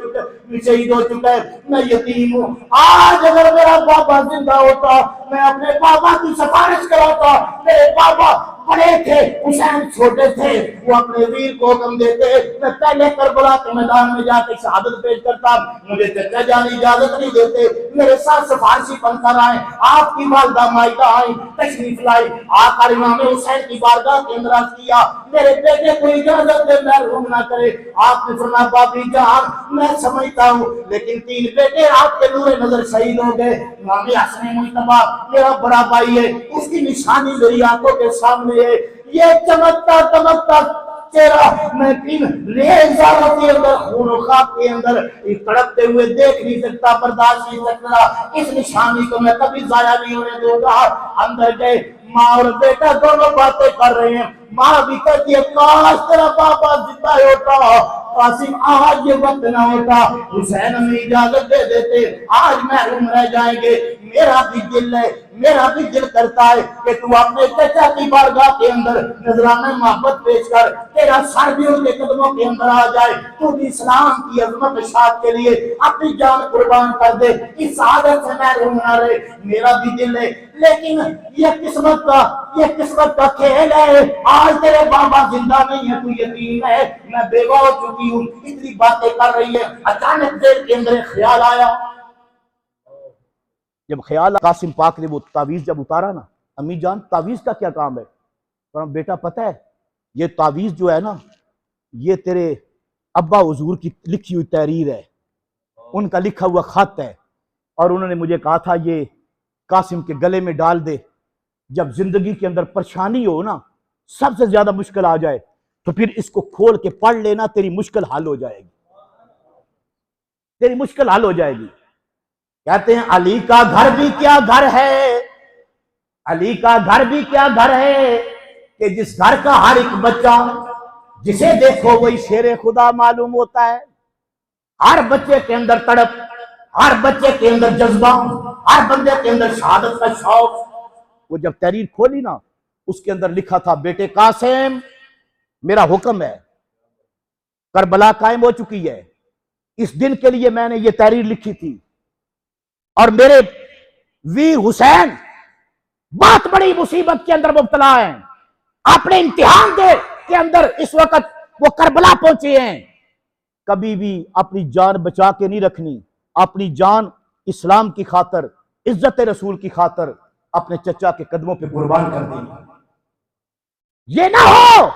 चुका है, मैं यतीम हूँ। आज अगर मेरा पापा जिंदा होता मैं अपने पापा की सिफारिश कराता। मेरे पापा बड़े थे, हुसैन छोटे थे, वो अपने वीर को हुक्म देते मैं पहले करबला के मैदान में जाकर शहादत पेश करता। मुझे चचा जान इजाजत नहीं देते, मेरे साथ सिफारिशी बनकर आए। आपकी वालदा मायदा आई, तशरीफ लाई, आकर इमाम हुसैन की बारगाह के अंदर अर्ज किया मेरे बेटे को इजाजत दे, महरूम ना करे। आपने फरमाया बाबी जान मैं समझता हूँ, लेकिन 3 बेटे आपके नूरे नजर शहीद हो गए। इमाम हसन मुज्तबा मेरा बड़ा भाई है, उसकी निशानी मेरी आंखों के सामने है। ये चमकता चमकता चेहरा मैं 3 रेज़ारों के अंदर खून खाक के अंदर तड़पते हुए देख नहीं सकता, बर्दाश्त नहीं सकता। इस निशानी को मैं कभी जाया नहीं होने दूंगा। अंदर गए, माँ और बेटा दोनों बातें कर रहे हैं। माँ भी कहती है काश तेरा पापा जिंदा होता, कासिम आज ये वक्त ना होता, हुसैन हमें इजाजत दे देते, आज महरूम रह जाएंगे। मेरा भी दिल है, मेरा भी दिल करता है कि तू अपने चचा की बारगाह के अंदर नजराना मोहब्बत पेश कर, तेरा सर भी उनके कदमों के अंदर आ जाए, तू भी इस्लाम की अजमत शाद के लिए अपनी जान कुर्बान कर दे, इस आदत से महरूम ना रहे। मेरा भी दिल है, लेकिन ये किस्मत का खेल है। आज तेरे बाबा जिंदा नहीं है, तू यतीम है, मैं बेवा हो चुकी हूँ। इतनी बातें कर रही है, अचानक दिल के अंदर ख्याल आया। जब ख्याल कासिम पाक ने वो तावीज जब उतारा ना, अम्मी जान तावीज का क्या काम है? तो बेटा पता है ये तावीज जो है ना, ये तेरे अब्बा हुजूर की लिखी हुई तहरीर है, उनका लिखा हुआ खत है, और उन्होंने मुझे कहा था ये कासिम के गले में डाल दे। जब जिंदगी के अंदर परेशानी हो ना, सबसे ज्यादा मुश्किल आ जाए, तो फिर इसको खोल के पढ़ लेना, तेरी मुश्किल हल हो जाएगी, तेरी मुश्किल हल हो जाएगी। कहते हैं अली का घर भी क्या घर है, अली का घर भी क्या घर है, कि जिस घर का हर एक बच्चा जिसे देखो वही शेरे खुदा मालूम होता है। हर बच्चे के अंदर तड़प, हर बच्चे के अंदर जज्बा, हर बंदे के अंदर शहादत का शौक। वो जब तहरीर खोली ना, उसके अंदर लिखा था बेटे कासिम मेरा हुक्म है, करबला कायम हो चुकी है, इस दिन के लिए मैंने ये तहरीर लिखी थी, और मेरे वीर हुसैन बहुत बड़ी मुसीबत के अंदर मुब्तला हैं, अपने इम्तिहान दे के अंदर इस वक्त वो करबला पहुंचे हैं। कभी भी अपनी जान बचा के नहीं रखनी, अपनी जान इस्लाम की खातर, इज्जत रसूल की खातर अपने चचा के कदमों पे कुर्बान कर देनी। ये ना हो